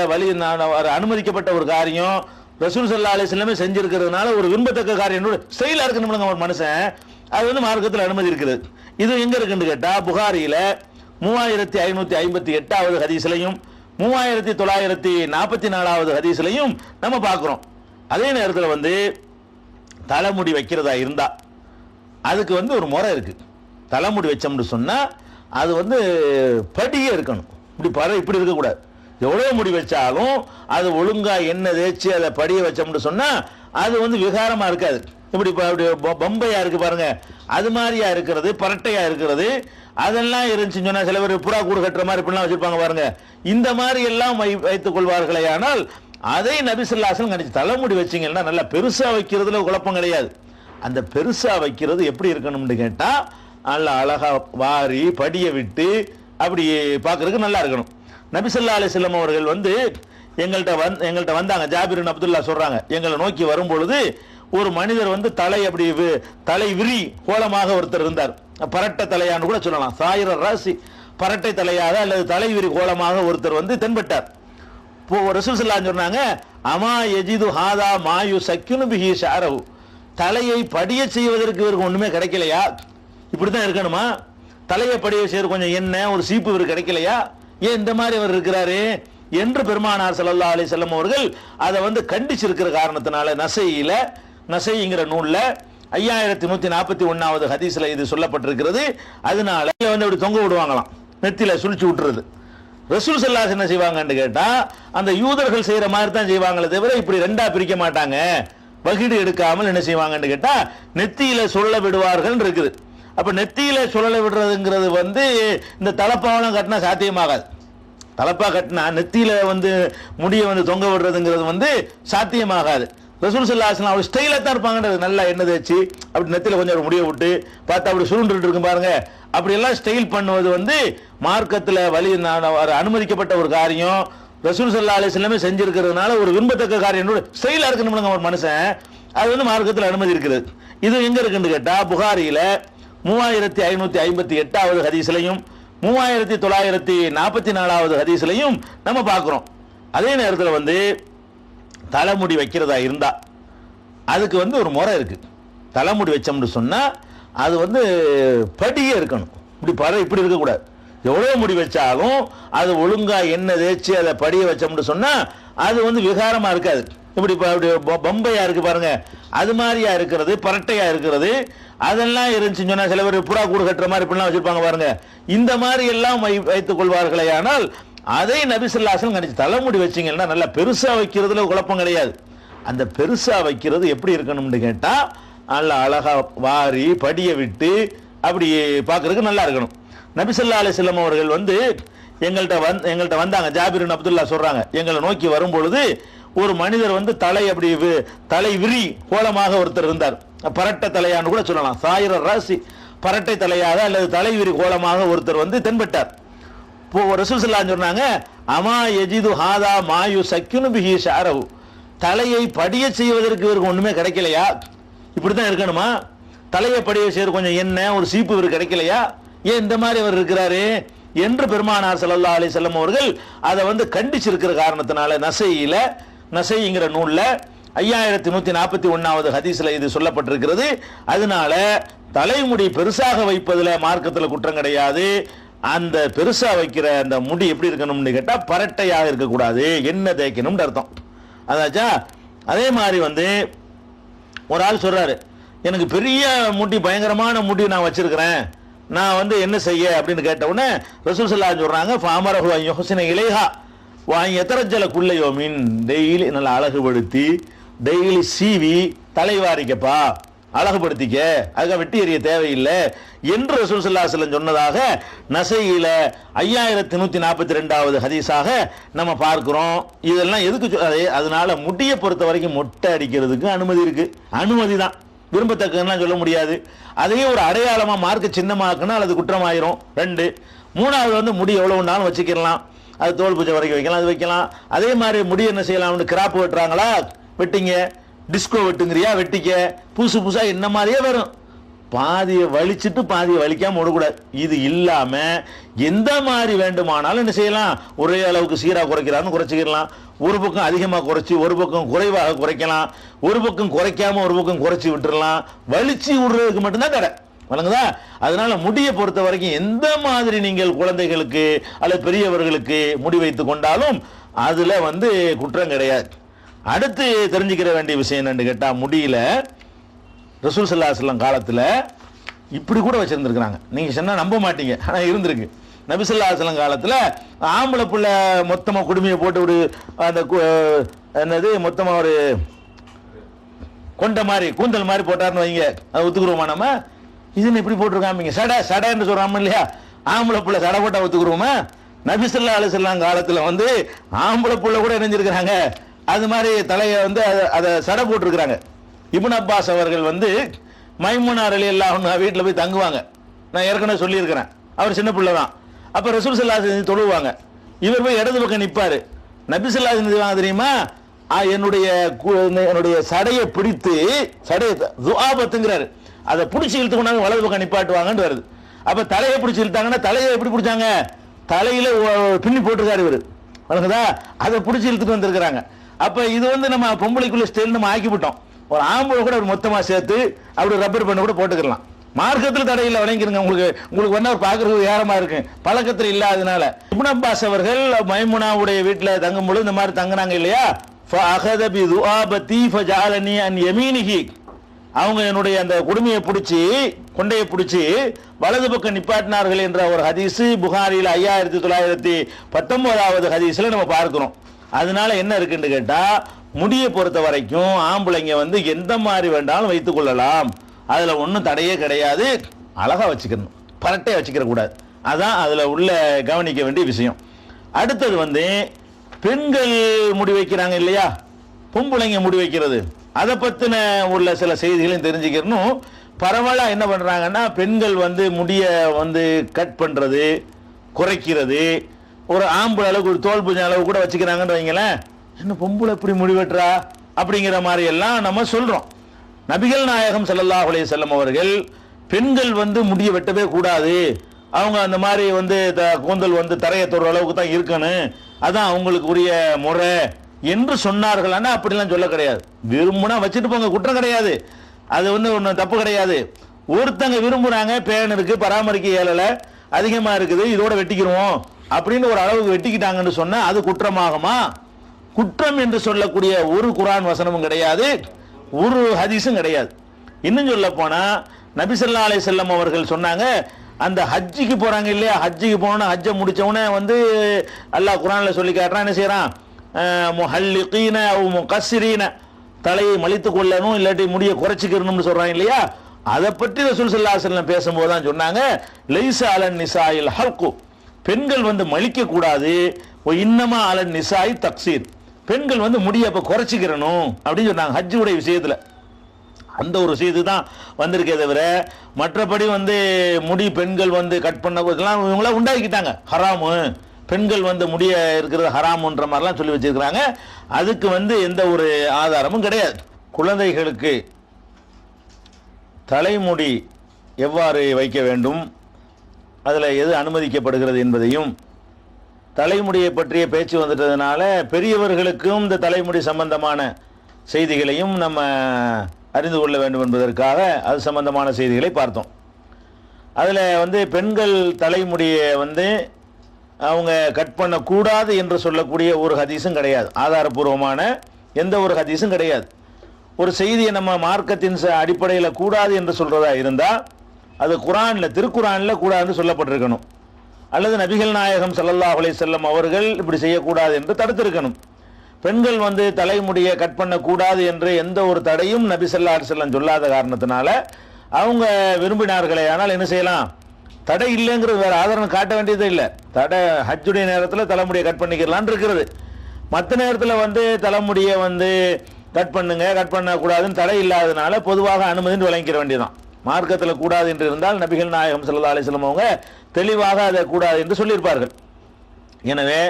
அனுமதிக்கப்பட்ட ஒரு காரியம். ரசூல் ஸல்லல்லாஹு அலைஹி வஸல்லம் செஞ்சிருக்கிறதுனால ஒரு விரும்பத்தக்க காரியம், ஸ்டைலா இருக்கணும்ங்க ஒரு மனுஷன், அது மார்க்கத்தில் அனுமதி இருக்குது. இது எங்க இருக்குன்னு கேட்டா, புகாரியில 3558வது ஹதீஸ்லையும் 3944வது ஹதீஸ்லையும் நம்ம பார்க்கிறோம். அதே நேரத்தில் தலைமுடி வைக்கிறதா இருந்தா அதுக்கு ஒரு முறை இருக்கு. தலைமுடி வச்சோம்னு சொன்னா அது படியே இருக்கணும், இப்படி இருக்கக்கூடாது. எவ்வளவு முடி வச்சாலும் அது ஒழுங்கா எண்ணெய் தேய்ச்சி அதை படிய வச்சோம்னு சொன்னா அது விகாரமா இருக்காது. இப்படி பம்பையா இருக்கு பாருங்க, அது மாதிரியா இருக்கிறது, பரட்டையா இருக்கிறது, அதெல்லாம் இருந்துச்சுன்னு சொன்னா சில பேர் புறா கூடு கட்டுற மாதிரி இப்படிலாம் வச்சிருப்பாங்க பாருங்க, இந்த மாதிரி எல்லாம் வைத்துக் கொள்வார்களே. ஆனால் அதை நபி ஸல்லல்லாஹு அலைஹி வஸல்லம் கண்டிச்சு, தலைமுடி வச்சிங்கன்னா நல்லா பெருசா வைக்கிறதுல குழப்பம் கிடையாது. அந்த பெருசா வைக்கிறது எப்படி இருக்கணும்னு கேட்டா, நல்லா அழகா வாரி படிய விட்டு அப்படி பார்க்கறதுக்கு நல்லா இருக்கணும். நபி ஸல்லல்லாஹு அலைஹி வஸல்லம் அவர்கள் எங்கள்கிட்ட வந்தாங்க. ஜாபிர் இப்னு அப்துல்லா சொல்றாங்க, எங்களை நோக்கி வரும்பொழுது ஒரு மனிதர் தலை அப்படி தலை விரி கோலமாக ஒருத்தர் இருந்தார். பரட்டை தலையான்னு கூட சொல்லலாம், சாயிர ராசி, பரட்டை தலையாக அல்லது தலை விரி கோலமாக ஒருத்தர் தென்பட்டார். ரசூல் ஸல்லல்லாஹு அலைஹி சொன்னாங்க, அமா யஜிது ஹாதா மாயு சக்கினு பிஹி ஷஅரஹு, தலையை படிய செய்வதற்கு இவருக்கு ஒண்ணுமே கிடைக்கலையா? இப்படித்தான் இருக்கணுமா? தலையை படிய செய்ய கொஞ்சம் எண்ணெய் ஒரு சீப்பு இவருக்கு கிடைக்கலையா? ஏன் இந்த மாதிரி அவர் இருக்கிறாரு என்று பெருமானார் ஸல்லல்லாஹு அலைஹி வஸல்லம் அவர்கள் அதை கண்டிச்சிருக்கிற காரணத்தினால நசைங்கிற நூல்ல 5141வது ஹதீஸ்ல இது சொல்லப்பட்டிருக்கிறது. அதனால அப்படி தொங்க விடுவாங்களாம், நெத்தியில சுழிச்சு விட்டுறது. ரசூல் ஸல்லல்லாஹு அலைஹி என்ன செய்வாங்கன்னு கேட்டா, அந்த யூதர்கள் செய்யற மாதிரி தான் செய்வாங்களே தவிர இப்படி ரெண்டா பிரிக்க மாட்டாங்க. வகிடு எடுக்காமல் என்ன செய்வாங்கன்னு கேட்டா, நெத்தியில சொல்ல விடுவார்கள் இருக்குது. அப்ப நெத்தியில சொல்ல விடுறதுங்கிறது இந்த தலப்பாவெல்லாம் கட்டினா சாத்தியமாகாது. தலப்பா கட்டினா நெத்தியில முடிய தொங்க விடுறதுங்கிறது சாத்தியமாகாது. ரசூல் ஸல்லல்லாஹு அலைஹி வஸல்லம் ஸ்டைலா தான் இருப்பாங்கன்றது, நல்லா எண்ணெய் தேய்ச்சி அப்படி நெத்தியில கொஞ்சம் முடிய விட்டு பார்த்தா அப்படி சுருண்டுட்டு இருக்கும் பாருங்க, அப்படி எல்லாம் ஸ்டைல் பண்ணுவது மார்க்கத்தில் அனுமதிக்கப்பட்ட ஒரு காரியம். ரசூல் ஸல்லல்லாஹு அலைஹி வஸல்லம் செஞ்சிருக்கிறதுனால ஒரு விரும்பத்தக்க காரியம், ஸ்டைலா இருக்கணும்ங்க ஒரு மனுஷன், அது மார்க்கத்தில் அனுமதி இருக்குது. இது எங்க இருக்குன்னு கேட்டா, புகாரியில 3558வது ஹதீஸ்லையும் 3944வது ஹதீஸ்லையும் நம்ம பார்க்கிறோம். அதே நேரத்தில் தலைமுடி வைக்கிறதா இருந்தா அதுக்கு ஒரு முறை இருக்கு. தலைமுடி வச்சோம்னு சொன்னா அது படியே இருக்கணும், இப்படி இருக்கக்கூடாது. எவ்வளவு முடி வச்சாலும் அது ஒழுங்கா எண்ணெய் தேய்ச்சி அதை படிய வச்சோம்னு சொன்னா அது விகாரமா இருக்காது. இப்படி பம்பையா இருக்கு பாருங்க, அது மாதிரியா இருக்கிறது, பரட்டையா இருக்கிறது, அதெல்லாம் இருந்துச்சுன்னு சொன்னா சில பேர் புறா கூடு கட்டுற மாதிரி இப்படிலாம் வச்சிருப்பாங்க பாருங்க, இந்த மாதிரி எல்லாம் வைத்துக் கொள்வார்களே. ஆனால் அதை நபி ஸல்லல்லாஹு அலைஹி வஸல்லம் கண்டிச்சு, தலைமுடி வச்சிங்கன்னா நல்லா பெருசா வைக்கிறதுல குழப்பம் கிடையாது. அந்த பெருசா வைக்கிறது எப்படி இருக்கணும்னு கேட்டா, நல்லா அழகா வாரி படிய விட்டு அப்படி பார்க்கறதுக்கு நல்லா இருக்கணும். நபி ஸல்லல்லாஹு அலைஹி வஸல்லம் அவர்கள் எங்கள்கிட்ட வந்தாங்க. ஜாபிர் இப்னு அப்துல்லா சொல்றாங்க, எங்களை நோக்கி வரும்பொழுது ஒரு மனிதர் தலை அப்படி தலை விரி கோலமாக ஒருத்தர் இருந்தார். பரட்டை தலையான்னு கூட சொல்லலாம், சாயிர ராசி, பரட்டை தலையாக அல்லது தலை விரி கோலமாக ஒருத்தர் தென்பட்டார். ரசூல் ஸல்லல்லாஹு அலைஹி சொன்னாங்க, அமா யஜிது ஹாதா மாயு சக்கினு பிஹி ஷஅரஹு, தலையை படிய செய்வதற்கு இவருக்கு ஒண்ணுமே கிடைக்கலையா? இப்படித்தான் இருக்கணுமா? தலையை படிய செய்வது கொஞ்சம் எண்ணெய் ஒரு சீப்பு இவருக்கு கிடைக்கலையா? ஏன் இந்த மாதிரி அவர் இருக்கிறாரு என்று பெருமானார் ஸல்லல்லாஹு அலைஹி வஸல்லம் அவர்கள் அதை வந்து கண்டிச்சிருக்கிற காரணத்தினால நசைங்கிற நூல்ல 5141வது ஹதீஸ்ல இது சொல்லப்பட்டிருக்கிறது. அதனால தலைமுடி பெருசாக வைப்பதில் மார்க்கத்தில் குற்றம் கிடையாது. அந்த பெருசா வைக்கிற அந்த முடி எப்படி இருக்கணும்னு கேட்டா பரட்டையாக இருக்கக்கூடாது, எண்ணெய் தேய்க்கணும்னு அர்த்தம். அதாச்சா. அதே மாதிரி வந்து ஒரு ஆள் சொல்றாரு, எனக்கு பெரிய முடி பயங்கரமான முடி நான் வச்சிருக்கிறேன், நான் வந்து என்ன செய்ய அப்படின்னு கேட்ட உடனே ரசூல் ஸல்லல்லாஹு அலைஹி சொல்றாங்க, ஃபாமரஹு அன் யுஹ்சின இலைஹா வ அன் யதரஜ்ஜல குல்ல யௌமின், டெய்லி நல்லா அழகுபடுத்தி டெய்லி சீவி தலைவாரிக்கப்பா, அழகுபடுத்திக்க, அதுக்காக வெட்டி எறிய தேவையில்லை என்று ரசூல் ஸல்லல்லாஹு அலைஹி வஸல்லம் சொன்னதாக நசையில 5142வது ஹதீஸாக நம்ம பார்க்கிறோம். இதெல்லாம் எதுக்கு? அதனால முடியை பொறுத்த வரைக்கும் மொட்டை அடிக்கிறதுக்கு அனுமதி இருக்கு, அனுமதி தான், விரும்பத்தக்கன்னு சொல்ல முடியாது. அதையே ஒரு அடையாளமா மார்க்க சின்னமாக்குனா அது குற்றமாயிரும். 2 3வது வந்து முடி எவ்வளவு நாளும் வச்சுக்கலாம், அது தோல் பூஜை வரைக்கும் வைக்கலாம், அது வைக்கலாம். அதே மாதிரி முடி என்ன செய்யலாம், கிராப் வெட்டுறாங்களா வெட்டிங்க, டிஸ்கோ வெட்டுங்கிறியா வெட்டிக்க, புதுசா என்ன மாதிரியே வரும், பாதியை வலிச்சுட்டு பாதியை வலிக்காம விடக்கூடாது. இது இல்லாம எந்த மாதிரி வேண்டுமானாலும் என்ன செய்யலாம், ஒரே அளவுக்கு சீரா குறைக்கிறான்னு குறைச்சிக்கலாம், ஒரு பக்கம் அதிகமாக குறைச்சி ஒரு பக்கம் குறைவாக குறைக்கலாம், ஒரு பக்கம் குறைக்காம ஒரு பக்கம் குறைச்சி விட்டுறலாம். வலிச்சு விடுறதுக்கு மட்டும்தான் தடை, வழங்குதா? அதனால முடியை பொறுத்த வரைக்கும் எந்த மாதிரி நீங்கள் குழந்தைகளுக்கு அல்லது பெரியவர்களுக்கு முடி வைத்து கொண்டாலும் அதுல வந்து குற்றம் கிடையாது. அடுத்து தெரிஞ்சுக்கிற வேண்டிய விஷயம் என்னன்னு கேட்டா, முடியல ரசூல் ஸல்லல்லாஹு அலைஹி வஸல்லம் காலத்துல இப்படி கூட வச்சிருந்திருக்கிறாங்க. நீங்க சொன்னா நம்ப மாட்டீங்க, ஆனா இருந்திருக்கு. நபி ஸல்லல்லாஹு அலைஹி வஸல்லம் காலத்துல ஆம்பளை பிள்ளை மொத்தமா குடுமையை போட்டு ஒரு அந்த என்னது மொத்தமா ஒரு கொண்ட மாதிரி கூந்தல் மாதிரி போட்டாருன்னு வைங்க, அதை ஒத்துக்குருவோமா நம்ம? இதுன்னு இப்படி போட்டிருக்காமீங்க, சடைன்னு சொல்றாம இல்லையா, ஆம்பளை பிள்ளை சடை போட்டா ஒத்துக்குருவோமா? நபி ஸல்லல்லாஹு அலைஹி வஸல்லம் காலத்துல வந்து ஆம்பளை பிள்ளை கூட இணைஞ்சிருக்கிறாங்க, அது மாதிரி தலையை வந்து அதை சடை போட்டிருக்கிறாங்க. இப்னு அப்பாஸ் அவர்கள் வந்து மைமுனா ரலியல்லாஹு அன்ஹா வீட்டில் போய் தங்குவாங்க. நான் ஏற்கனவே சொல்லியிருக்கிறேன், அவர் சின்ன பிள்ளை தான். அப்போ ரசூல் ஸல்லல்லாஹு அலைஹி வஸல்லம் தொழுவாங்க, இவர் போய் இடது பக்கம் நிற்பாரு. நபி ஸல்லல்லாஹு அலைஹி வஸல்லம் தெரியுமா, என்னுடைய சடையை பிடித்து, சடையை துஆபத்துங்கிறாரு, அதை பிடிச்சி இழுத்து கொண்டாந்து வலது பக்கம் நிப்பாட்டுவாங்கன்னு வருது. அப்போ தலையை பிடிச்சி இழுத்தாங்கன்னா தலையை எப்படி பிடிச்சாங்க, தலையில பின்னி போட்டிருக்காரு இவர், வணங்குதா, அதை பிடிச்சி இழுத்துட்டு வந்திருக்கிறாங்க. அப்போ இது வந்து நம்ம பொம்பளைக்குள்ள ஸ்டைல் நம்ம ஆக்கிவிட்டோம். ஒரு ஆம்பளை கூட ஒரு மொத்தமாக சேர்த்து அப்படி ரப்பர் பண்ண கூட போட்டுக்கலாம். மார்க்கத்தில் தடையில் வழங்கிருங்க, உங்களுக்கு வேணா ஒரு பார்க்கறது ஏறமா இருக்கு, பழக்கத்தில் இல்லாதனால. இப்னு அப்பாஸ் அவர்கள் மைமுனாவுடைய வீட்டில் தங்கும்போது இந்த மாதிரி தங்குனாங்க இல்லையா, ஃபஅகத பிதுஆபதி ஃபஜஅலனி அன் யமீனிஹி, அவங்க என்னுடைய அந்த குடுமையை பிடிச்சி கொண்டையை பிடிச்சி வலது பக்கம் நிப்பாட்டினார்கள் என்ற ஒரு ஹதீஸ் புகாரியில் 5919வது ஹதீஸ்ல நம்ம பார்க்கிறோம். அதனால என்ன இருக்குன்னு கேட்டா, முடியை பொறுத்த வரைக்கும் ஆம்பளைங்க வந்து எந்த மாதிரி வேண்டாலும் வைத்துக் கொள்ளலாம், அதுல ஒன்றும் தடையே கிடையாது. அழகா வச்சுக்கணும், பரட்டையை வச்சுக்கிற கூடாது, அதான் அதுல உள்ள கவனிக்க வேண்டிய விஷயம். அடுத்தது வந்து பெண்கள் முடி வைக்கிறாங்க இல்லையா, பொம்பளைங்க முடி வைக்கிறது, அதை பத்தின உள்ள சில செய்திகளையும் தெரிஞ்சுக்கணும். பரவாயில்ல என்ன பண்றாங்கன்னா, பெண்கள் வந்து முடிய வந்து கட் பண்றது, குறைக்கிறது, ஒரு ஆம்பளை அளவுக்கு ஒரு தோல் பூஜை அளவு கூட வச்சுக்கிறாங்கன்னு வைங்களேன். என்ன பொம்பளை எப்படி முடி வெட்டுறா அப்படிங்கிற மாதிரி எல்லாம் நம்ம சொல்றோம். நபிகள் நாயகம் ஸல்லல்லாஹு அலைஹி வஸல்லம் அவர்கள் பெண்கள் வந்து முடிய வெட்டவே கூடாது, அவங்க அந்த மாதிரி வந்து கூந்தல் வந்து தரையை தொடுற அளவுக்கு தான் இருக்கணும், அதான் அவங்களுக்கு உரிய முறை என்று சொன்னார்கள். ஆனால் அப்படிலாம் சொல்ல கிடையாது. விரும்புனா வச்சுட்டு போங்க, குற்றம் கிடையாது, அது வந்து ஒன்றும் தப்பு கிடையாது. ஒருத்தங்க விரும்புறாங்க, பேன் இருக்கு, பராமரிக்க இயலலை, அதிகமாக இருக்குது, இதோட வெட்டிக்கிறோம் அப்படின்னு ஒரு அளவுக்கு வெட்டிக்கிட்டாங்கன்னு சொன்னா அது குற்றமாகுமா? குற்றம் என்று சொல்லக்கூடிய ஒரு குர்ஆன் வசனமும் கிடையாது, ஒரு ஹதீஸும் கிடையாது. இன்னும் சொல்ல போனா நபி ஸல்லல்லாஹு அலைஹி வஸல்லம் அவர்கள் சொன்னாங்க, அந்த ஹஜ்ஜுக்கு போறாங்க இல்லையா, ஹஜ்ஜுக்கு போனா ஹஜ்ஜை முடிச்சவனே வந்து அல்லாஹ் குர்ஆன்ல சொல்லி காட்டுறான், என்ன செய்யறான், முஹல்லிகீன அவ் முகஸ்ஸிரீன, தலையை மலித்து கொள்ளணும் இல்லாட்டி முடியை குறைச்சிக்கணும்னு சொல்றாங்க இல்லையா. அதை பற்றி ரசூல் ஸல்லல்லாஹு அலைஹி வஸல்லம் பேசும்போது தான் சொன்னாங்க, லைஸ அலன் நிசாயில் ஹல்கு, பெண்கள் வந்து மலிக்க கூடாது, இன்னமா அலன் நிசாய் தக்சீர், பெண்கள் வந்து முடியை அப்ப குறைச்சிக்கிறணும் அப்படின்னு சொன்னாங்க. ஹஜ்ஜுடைய விஷயத்துல அந்த ஒரு செய்தி தான் வந்திருக்கே தவிர மற்றபடி வந்து முடி பெண்கள் வந்து கட் பண்ண இவங்களாம் உண்டாக்கிட்டாங்க, ஹராமு பெண்கள் வந்து முடிய இருக்கிறது ஹராம்ன்ற மாதிரிலாம் சொல்லி வச்சிருக்கிறாங்க. அதுக்கு வந்து எந்த ஒரு ஆதாரமும் கிடையாது. குழந்தைகளுக்கு தலைமுடி எவ்வாறு வைக்க வேண்டும், அதில் எது அனுமதிக்கப்படுகிறது என்பதையும், தலைமுடியை பற்றிய பேச்சு வந்துட்டதுனால பெரியவர்களுக்கும் இந்த தலைமுடி சம்பந்தமான செய்திகளையும் நம்ம அறிந்து கொள்ள வேண்டும் என்பதற்காக அது சம்பந்தமான செய்திகளை பார்த்தோம். அதில் வந்து பெண்கள் தலைமுடியை வந்து அவங்க கட் பண்ணக்கூடாது என்று சொல்லக்கூடிய ஒரு ஹதீஸும் கிடையாது. ஆதாரபூர்வமான எந்த ஒரு ஹதீஸும் கிடையாது. ஒரு செய்தியை நம்ம மார்க்கத்தின் அடிப்படையில் கூடாது என்று சொல்கிறதா இருந்தால் அது குரானில், திருக்குரானில் கூடாதுன்னு சொல்லப்பட்டிருக்கணும், அல்லது நபிகள் நாயகம் ஸல்லல்லாஹு அலைஹி வஸல்லம் அவர்கள் இப்படி செய்யக்கூடாது என்று தடுத்திருக்கணும். பெண்கள் வந்து தலைமுடியை கட் பண்ணக்கூடாது என்று எந்த ஒரு தடையும் நபி ஸல்லல்லாஹு அலைஹி வஸல்லம் சொல்லாத காரணத்தினால அவங்க விரும்பினார்களே. ஆனால் என்ன செய்யலாம், தடை இல்லைங்கிறது வேறு ஆதாரம் காட்ட வேண்டியதே இல்லை. தடை ஹஜ்ஜுடைய நேரத்தில் தலைமுடியை கட் பண்ணிக்கலான்னு இருக்கிறது. மற்ற நேரத்தில் வந்து தலைமுடியை வந்து கட் பண்ணுங்க, கட் பண்ணக்கூடாதுன்னு தடை இல்லாததுனால பொதுவாக அனுமதின்னு வழங்கிக்கிற வேண்டியதான். மார்க்கத்தில் கூடாது என்று இருந்தால் நபிகள் நாயகம் ஸல்லல்லாஹு அலைஹி வஸல்லம் அவங்க தெளிவாக அதை கூடாது என்று சொல்லியிருப்பார்கள். எனவே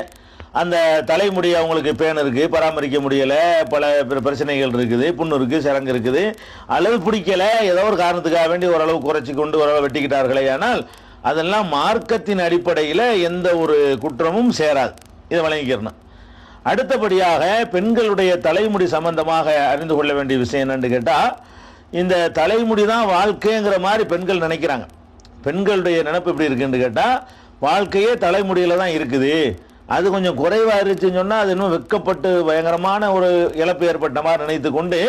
அந்த தலைமுடி அவங்களுக்கு பேன் இருக்குது, பராமரிக்க முடியலை, பல பிரச்சனைகள் இருக்குது, புண்ணு இருக்குது, சிரங்கு இருக்குது, அல்லது பிடிக்கல, ஏதோ ஒரு காரணத்துக்காக வேண்டி ஓரளவு குறைச்சி கொண்டு ஓரளவு வெட்டிக்கிட்டார்களே, ஆனால் அதெல்லாம் மார்க்கத்தின் அடிப்படையில் எந்த ஒரு குற்றமும் சேராது. இதை வழங்கிக்கிறணும். அடுத்தபடியாக பெண்களுடைய தலைமுடி சம்பந்தமாக அறிந்து கொள்ள வேண்டிய விஷயம் என்னன்னு கேட்டால், இந்த தலைமுடி தான் வாழ்க்கைங்கிற மாதிரி பெண்கள் நினைக்கிறாங்க. பெண்களுடைய நினைப்பு எப்படி இருக்குன்னு கேட்டால், வாழ்க்கையே தலைமுடியில் தான் இருக்குது, அது கொஞ்சம் குறைவாக இருந்துச்சுன்னு சொன்னால் அது இன்னும் வெட்கப்பட்டு பயங்கரமான ஒரு இழப்பு ஏற்பட்ட மாதிரி நினைத்து கொண்டு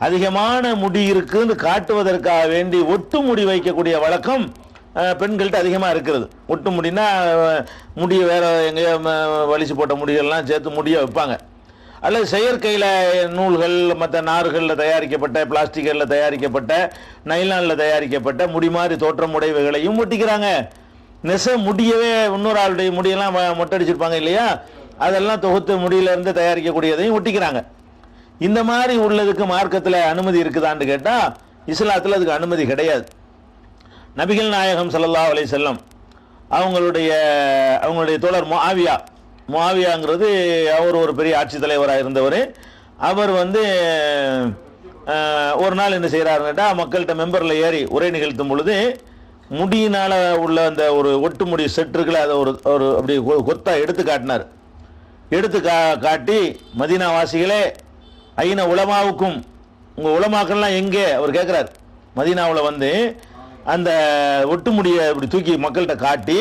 அதிகமான முடி இருக்குன்னு காட்டுவதற்காக வேண்டி ஒட்டு முடி வைக்கக்கூடிய வழக்கம் பெண்கள்கிட்ட அதிகமாக இருக்கிறது. ஒட்டு முடினா முடியை வேற எங்கேயோ வலிச்சு போட்ட முடியெல்லாம் சேர்த்து முடிய வைப்பாங்க, அல்லது செயற்கையில் நூல்கள் மற்ற நார்களில் தயாரிக்கப்பட்ட, பிளாஸ்டிக்கில் தயாரிக்கப்பட்ட, நைலானில் தயாரிக்கப்பட்ட முடி மாதிரி தோற்றம் உடைவுகளையும் ஒட்டிக்கிறாங்க. நெச முடியவே இன்னொரு ஆளுடைய முடியெல்லாம் மொட்டடிச்சிருப்பாங்க இல்லையா, அதெல்லாம் தொகுத்து முடியிலேருந்து தயாரிக்கக்கூடியதையும் ஒட்டிக்கிறாங்க. இந்த மாதிரி உள்ளதுக்கு மார்க்கத்தில் அனுமதி இருக்குதான்னு கேட்டால் இஸ்லாத்தில் அதுக்கு அனுமதி கிடையாது. நபிகள் நாயகம் ஸல்லல்லாஹு அலைஹி வஸல்லம் அவங்களுடைய தோழர் முஆவியாங்கிறது அவர் ஒரு பெரிய ஆட்சி தலைவராக இருந்தவர். அவர் வந்து ஒரு நாள் என்ன செய்கிறாருன்னு கேட்டால், மக்கள்கிட்ட மெம்பரில் ஏறி உரை நிகழ்த்தும் பொழுது முடியினால் உள்ள அந்த ஒரு ஒட்டு முடி செட்டுருக்குள்ள அதை ஒரு அப்படி கொத்தா எடுத்து காட்டினார். எடுத்து காட்டி, மதீனா வாசிகளே, ஐன உலமாவுக்கும், உங்கள் உலமாக்கள்லாம் எங்கே அவர் கேட்குறார். மதீனாவில் வந்து அந்த ஒட்டு முடியை இப்படி தூக்கி மக்கள்கிட்ட காட்டி,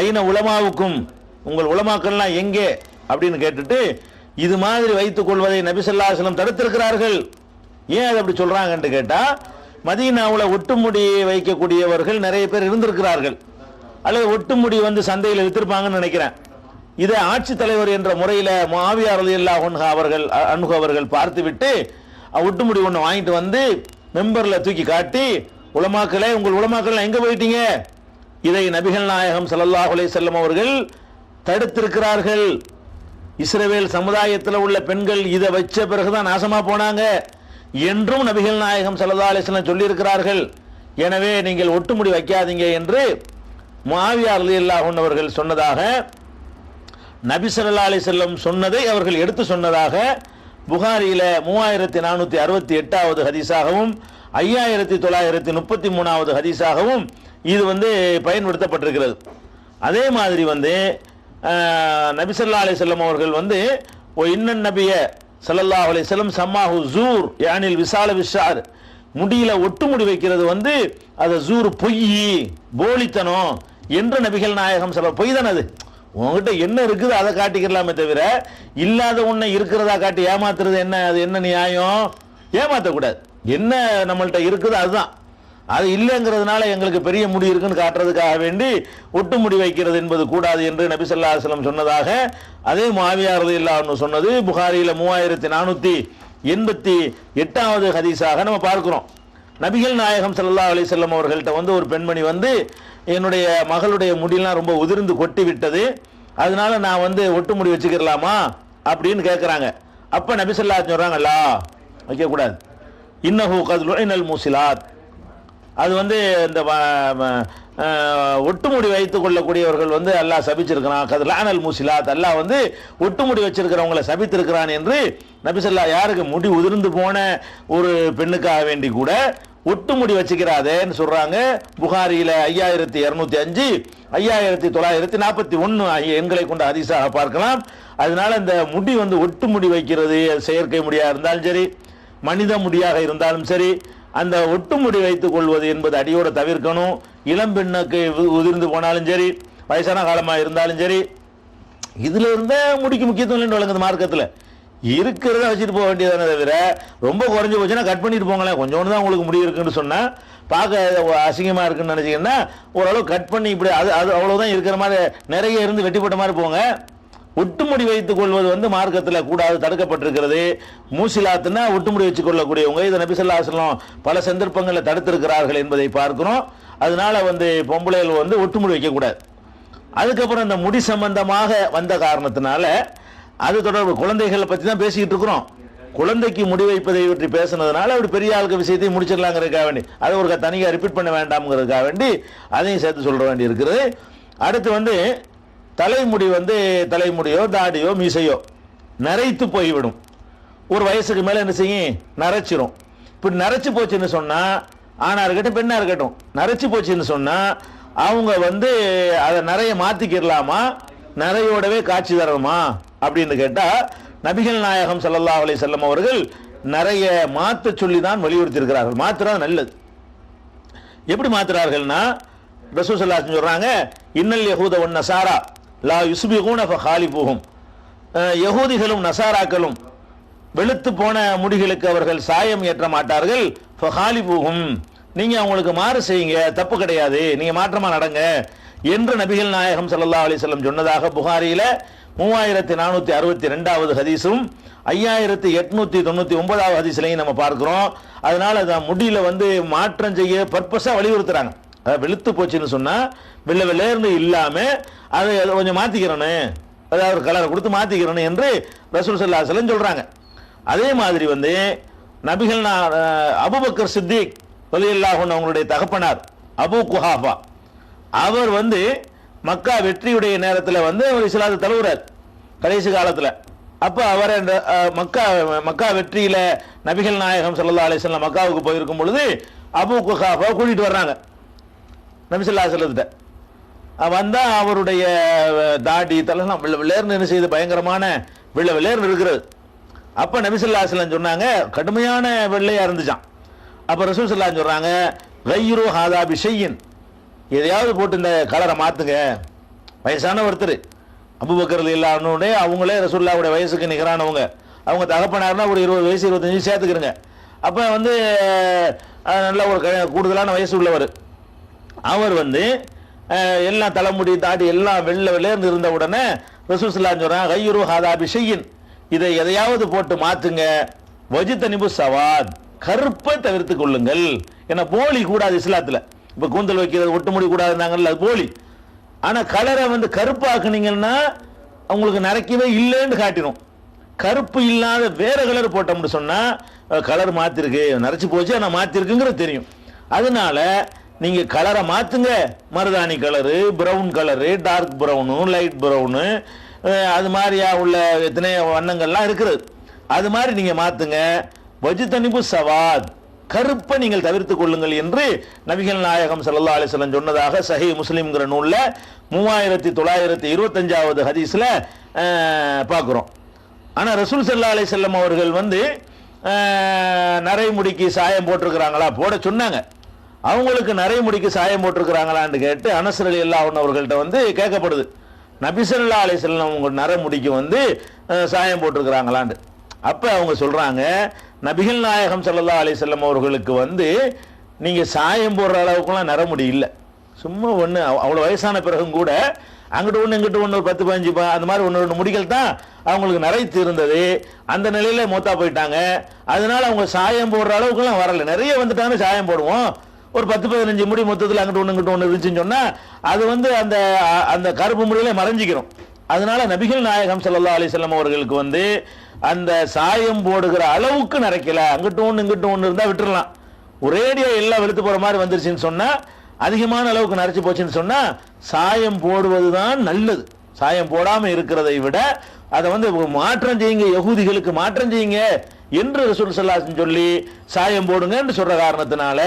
ஐன உலமாவுக்கும், உங்கள் உலமாக்கள்லாம் எங்கே அப்படின்னு கேட்டுட்டு, இது மாதிரி வைத்துக் கொள்வதை நபி ஸல்லல்லாஹு அலைஹி வஸல்லம் தடுத்திருக்கிறார்கள். ஏன் அதை அப்படி சொல்கிறாங்கன்னு கேட்டால், மதீனாவில் ஒட்டுமுடி வைக்கக்கூடியவர்கள் நிறைய பேர் இருந்திருக்கிறார்கள், அல்லது ஒட்டுமுடி வந்து சந்தையில் வித்திருப்பாங்கன்னு நினைக்கிறேன். இதை ஆட்சித் தலைவர் என்ற முறையில் முஆவியா ரலியல்லாஹு அன்ஹு அவர்கள் பார்த்துவிட்டு ஒட்டுமுடி ஒன்று வாங்கிட்டு வந்து மெம்பரில் தூக்கி காட்டி, உலமாக்களே, உங்கள் உலமாக்கள் எங்கே போயிட்டீங்க, இதை நபிகள் நாயகம் ஸல்லல்லாஹு அலைஹி வஸல்லம் அவர்கள் தடுத்திருக்கிறார்கள். இஸ்ரவேல் சமுதாயத்தில் உள்ள பெண்கள் இதை வச்ச பிறகுதான் நாசமாக போனாங்க என்றும் நபிகள் நாயகம் ஸல்லல்லாஹு அலைஹி வஸல்லம் சொல்லியிருக்கிறார்கள். எனவே நீங்கள் ஒட்டுமுடி வைக்காதீங்க என்று முஆவியா ரலியல்லாஹு அன்ஹு அவர்கள் சொன்னதாக, நபி ஸல்லல்லாஹு அலைஹி வஸல்லம் சொன்னதை அவர்கள் எடுத்து சொன்னதாக புகாரியில் 3468வது ஹதீஸாகவும் 5933வது ஹதீஸாகவும் இது வந்து பயன்படுத்தப்பட்டிருக்கிறது. அதே மாதிரி வந்து நபி ஸல்லல்லாஹு அலைஹி வஸல்லம் அவர்கள் வந்து இன்னன் நபிய ஸல்லல்லாஹு அலைஹி வஸல்லம் சம்மாஹு ஜூர் யானில் விசால விஷார், முடியில ஒட்டுமுடி வைக்கிறது வந்து அது ஜூர், பொய், போலித்தனம் என்று நபிகள் நாயகம் சொல்ல. பொய் தானே அது, உங்ககிட்ட என்ன இருக்குது அதை காட்டிக்கலாமே தவிர இல்லாத ஒன்றை இருக்கிறதா காட்டி ஏமாத்துறது என்ன, அது என்ன நியாயம்? ஏமாற்றக்கூடாது. என்ன நம்மள்கிட்ட இருக்குது அதுதான், அது இல்லைங்கிறதுனால எங்களுக்கு பெரிய முடி இருக்குன்னு காட்டுறதுக்காக வேண்டி ஒட்டு முடி வைக்கிறது என்பது கூடாது என்று நபி ஸல்லல்லாஹு அலைஹி வஸல்லம் சொன்னதாக அதே முஆவியா ரலியல்லாஹு அன்ஹு சொன்னது புகாரியில் 3488வது ஹதீஸாக நம்ம பார்க்கிறோம். நபிகள் நாயகம் ஸல்லல்லாஹு அலைஹி வஸல்லம் அவர்கள்ட்ட வந்து ஒரு பெண்மணி வந்து, என்னுடைய மகளுடைய முடியெல்லாம் ரொம்ப உதிர்ந்து கொட்டி விட்டது, அதனால நான் வந்து ஒட்டு முடி வச்சுக்கிறலாமா அப்படின்னு கேட்குறாங்க. அப்போ நபி ஸல்லல்லாஹு அலைஹி வஸல்லம் சொல்கிறாங்க, லா, வைக்கக்கூடாது. இன்னஹு கத் லுஇனல் மூசிலாத், அது வந்து இந்த ஒட்டுமுடி வைத்துக் கொள்ளக்கூடியவர்கள் வந்து அல்லாஹ் சபிச்சிருக்கிறான். கதலானல் முசிலாத், அல்லாஹ் வந்து ஒட்டுமுடி வச்சிருக்கிறவங்களை சபித்திருக்கிறான் என்று நபி ஸல்லல்லாஹு யாருக்கு முடி உதிர்ந்து போன ஒரு பெண்ணுக்காக வேண்டி கூட ஒட்டுமுடி வச்சுக்கிறாதேன்னு சொல்றாங்க. புகாரியில 5205 5941 ஆகிய எண்களை கொண்ட ஹதீஸாக பார்க்கலாம். அதனால இந்த முடி வந்து ஒட்டுமுடி வைக்கிறது செயற்கை முடியாக இருந்தாலும் சரி, மனித முடியாக இருந்தாலும் சரி, அந்த ஒட்டுமுடி வைத்துக் கொள்வது என்பது அடியோட தவிர்க்கணும். இளம்பெண்ணுக்கு உதிர்ந்து போனாலும் சரி, வயசான காலமாக இருந்தாலும் சரி, இதுல இருந்த முடிக்கு முக்கியத்துவம் இல்லைன்னு வழங்குது மார்க்கத்தில். இருக்கிறத வச்சுட்டு போக வேண்டியதானே தவிர ரொம்ப குறைஞ்சி போச்சுன்னா கட் பண்ணிட்டு போங்களேன். கொஞ்சோண்டு தான் உங்களுக்கு முடி இருக்குன்னு சொன்னா பார்க்க அசிங்கமா இருக்குன்னு நினைச்சீங்கன்னா ஓரளவு கட் பண்ணி இப்படி அது அது அவ்வளவுதான் இருக்கிற மாதிரி நிறைய இருந்து வெட்டி போட்ட மாதிரி போங்க. ஒட்டுமுடி வைத்துக் கொள்வது வந்து மார்க்கத்தில் கூடாது, தடுக்கப்பட்டிருக்கிறது. மூசிலாத்துனா ஒட்டுமுடி வச்சுக் கொள்ளக்கூடியவங்க, இதை நபி ஸல்லல்லாஹு அலைஹி வஸல்லம் பல சந்தர்ப்பங்களில் தடுத்திருக்கிறார்கள் என்பதை பார்க்கிறோம். அதனால வந்து பொம்பளைகள் வந்து ஒட்டுமுடி வைக்கக்கூடாது. அதுக்கப்புறம் இந்த முடி சம்பந்தமாக வந்த காரணத்தினால அது தொடர்பு குழந்தைகளை பற்றி தான் பேசிக்கிட்டு இருக்கிறோம். குழந்தைக்கு முடி வைப்பதை பற்றி பேசுனதுனால அப்படி பெரிய ஆளுக்கு விஷயத்தையும் முடிச்சிடலாங்கிறதுக்காக வேண்டி அதை ஒரு தனியாக ரிப்பீட் பண்ண வேண்டாம்ங்கிறதுக்காக வேண்டி அதையும் சேர்த்து சொல்ல வேண்டி இருக்கிறது. அடுத்து வந்து தலைமுடி வந்து தலைமுடியோ தாடியோ மீசையோ நரைத்து போய்விடும். ஒரு வயசுக்கு மேலே என்ன செய்யும், நரைச்சிரும். இப்படி நரைச்சி போச்சுன்னு சொன்னால் ஆணாக இருக்கட்டும் பெண்ணாக இருக்கட்டும், நரைச்சி போச்சுன்னு சொன்னால் அவங்க வந்து அதை நிறைய மாற்றிக்கிடலாமா, நிறையோடவே காட்சி தரணுமா அப்படின்னு கேட்டால் நபிகள் நாயகம் ஸல்லல்லாஹு அலைஹி வஸல்லம் அவர்கள் நிறைய மாற்ற சொல்லி தான் வலியுறுத்தி இருக்கிறார்கள். மாத்திரம் நல்லது. எப்படி மாத்துறார்கள்னா ரசூல் ஸல்லல்லாஹு அலைஹி வஸல்லம் சொல்றாங்க, இன்னல் யஹூத வன் நஸாரா லா யுஸ்பிகுன ஃபகாலிபுஹும், யஹூதிகளும் நசாராக்களும் வெளுத்து போன முடிகளுக்கு அவர்கள் சாயம் ஏற்ற மாட்டார்கள். ஃபகாலிபுஹும், நீங்க அவங்களுக்கு மாறு செய்யுங்க, தப்பு கிடையாது, நீங்க மாற்றமா நடங்க என்று நபிகள் நாயகம் ஸல்லல்லாஹு அலைஹி வஸல்லம் சொன்னதாக புகாரியில 3462வது ஹதீஸும் 5899வது ஹதீஸ்லையும் நம்ம பார்க்கிறோம். அதனால முடியல வந்து மாற்றம் செய்ய பர்பஸா வலியுறுத்துறாங்க. வெளுத்து போச்சுன்னு சொன்னா வெள்ளை வெள்ளையர்னு இல்லாம அதை கொஞ்சம் மாத்திக்கிறனு, அதாவது கலரை கொடுத்து மாத்திக்கிறனு என்று ரசூல் ஸல்லல்லாஹு அலைஹி வஸல்லம் சொல்றாங்க. அதே மாதிரி வந்து நபிகள் அபூபக்கர் சித்திக் ரலியல்லாஹு அன்ஹு அவங்களுடைய தகப்பனார் அபூ குஹாஃபா, அவர் வந்து மக்கா வெற்றியுடைய நேரத்தில் வந்து ஒரு இஸ்லாத்தை தழுவுறார் கடைசி காலத்தில். அப்போ அவர் மக்கா வெற்றியில நபிகள் நாயகம் ஸல்லல்லாஹு அலைஹி வஸல்லம் மக்காவுக்கு போயிருக்கும் பொழுது அபூ குஹாஃபா கூட்டிட்டு வர்றாங்க நபி ஸல்லல்லாஹு அலைஹி வஸல்லம். வந்தா அவருடைய தாடி தலைலாம் வெள்ளை வெள்ளையர்னு என்ன செய்து பயங்கரமான வெள்ளை வெள்ளையர்னு இருக்கிறது. அப்ப நபி ஸல்லல்லாஹு அலைஹி வஸல்லம் சொன்னாங்க, கடுமையான வெள்ளையா இருந்துச்சான். அப்ப ரசூல் ஸல்லல்லாஹு அலைஹி வஸல்லம் சொல்றாங்க, கைரு ஹாதா பிஷையின், எதையாவது போட்டு இந்த கலரை மாத்துங்க. வயசான ஒருத்தர் அபூபக்கர் ரலியல்லாஹு அன்ஹு, அவங்களே ரசூலுல்லாஹ்வுடைய வயசுக்கு நிகரானவங்க. அவங்க தகப்பனார்னா ஒரு 20 வயசு 25 சேர்த்துக்கிறங்க. அப்ப வந்து நல்ல ஒரு கூடுதலான வயசு உள்ளவர். அவர் வந்து எல்லாம் தலைமுடி தாடி எல்லாம் வெள்ளை வெள்ளையர்ந்து இருந்த உடனே ரசூல் ஸல்லல்லாஹு அலைஹி வஸல்லம் சொல்றாங்க, கைரு ஹாதா பிஷையின், இதை எதையாவது போட்டு மாத்துங்க. வஜ்தனிபு சவாத், கருப்பை தவிர்த்து கொள்ளுங்கள். ஏன்னா போலி கூடாது இஸ்லாத்துல. இப்ப கூந்தல் வைக்கிறது ஒட்டுமுடி கூடாதுன்னாங்கல்ல, அது போலி. ஆனா கலரை வந்து கருப்பாக்குனீங்கன்னா அவங்களுக்கு நரைக்கவே இல்லைன்னு காட்டிடும். கருப்பு இல்லாத வேற கலர் போட்டோம்னு சொன்னா கலர் மாத்திருக்கு, நரைச்சு போச்சு, ஆனா மாத்திருக்குங்கிறது தெரியும். அதனால நீங்க கலரை மாத்துங்க. மருதாணி colour, brown colour, dark brown, light brown, அது மாதிரியா உள்ள எத்தனை வண்ணங்கள்லாம் இருக்கிறது. அது மாதிரி நீங்க மாத்துங்க. வஜ்தனிபு சவாத், கருப்பை நீங்கள் தவிர்த்துக் கொள்ளுங்கள் என்று நபிகள் நாயகம் ஸல்லல்லாஹு அலைஹி வஸல்லம் சொன்னதாக சஹீஹ் முஸ்லிம்ங்கிற நூல்ல 3925வது ஹதீஸ்ல பார்க்கிறோம். ஆனா ரசூல் ஸல்லல்லாஹு அலைஹி வஸல்லம் அவர்கள் வந்து நரைமுடிக்கு சாயம் போட்டிருக்கிறாங்களா, போட சொன்னாங்க. அவங்களுக்கு நரைமுடிக்கு சாயம் போட்டிருக்கிறாங்களான்னு கேட்டு அனஸ் ரலியல்லாஹு அன்ஹு அவர்கள்ட்ட வந்து கேட்கப்படுது, நபி ஸல்லல்லாஹு அலைஹி வஸல்லம் உங்க நரைமுடிக்கு வந்து சாயம் போட்டிருக்கிறாங்களான்னு. அப்ப அவங்க சொல்றாங்க, நபிகள் நாயகம் ஸல்லல்லாஹு அலைஹி வஸல்லம் அவர்களுக்கு வந்து நீங்க சாயம் போடுற அளவுக்குலாம் நரமுடி இல்லை. சும்மா ஒன்று அவ்வளோ வயசான பிறகும் கூட அங்கிட்டு ஒன்று இங்கிட்டு ஒன்று 10 15 அந்த மாதிரி 1 2 முடிகள் தான் அவங்களுக்கு நரைத்து இருந்தது. அந்த நிலையில மூத்தா போயிட்டாங்க. அதனால அவங்க சாயம் போடுற அளவுக்குலாம் வரல. நிறைய வந்துட்டாங்க சாயம் போடுவோம். ஒரு 10 15 முடி மொத்தத்தில் அங்கிட்டு ஒன்று இங்கிட்டு ஒன்று இருந்துச்சுன்னு சொன்னா அது வந்து அந்த அந்த கருப்பு முடியில மறைஞ்சிக்கிறோம். அதனால நபிகள் நாயகம் ஸல்லல்லாஹு அலைஹி வஸல்லம் அவர்களுக்கு வந்து அந்த சாயம் போடுகிற அளவுக்கு நரைக்கல. அங்கிட்டு ஒன்று இங்கிட்டு ஒன்று இருந்தால் விட்டுறலாம். ஒரேடியா எல்லாம் வெளுத்து போற மாதிரி வந்துருச்சுன்னு சொன்னா, அதிகமான அளவுக்கு நரைச்சு போச்சுன்னு சொன்னா, சாயம் போடுவது தான் நல்லது. சாயம் போடாம இருக்கிறதை விட அதை வந்து மாற்றம் செய்யுங்க, யகூதிகளுக்கு மாற்றம் செய்யுங்க என்று ரசூல் ஸல்லல்லாஹு அலைஹி வஸல்லம் சொல்லி சாயம் போடுங்கன்னு சொல்ற காரணத்தினால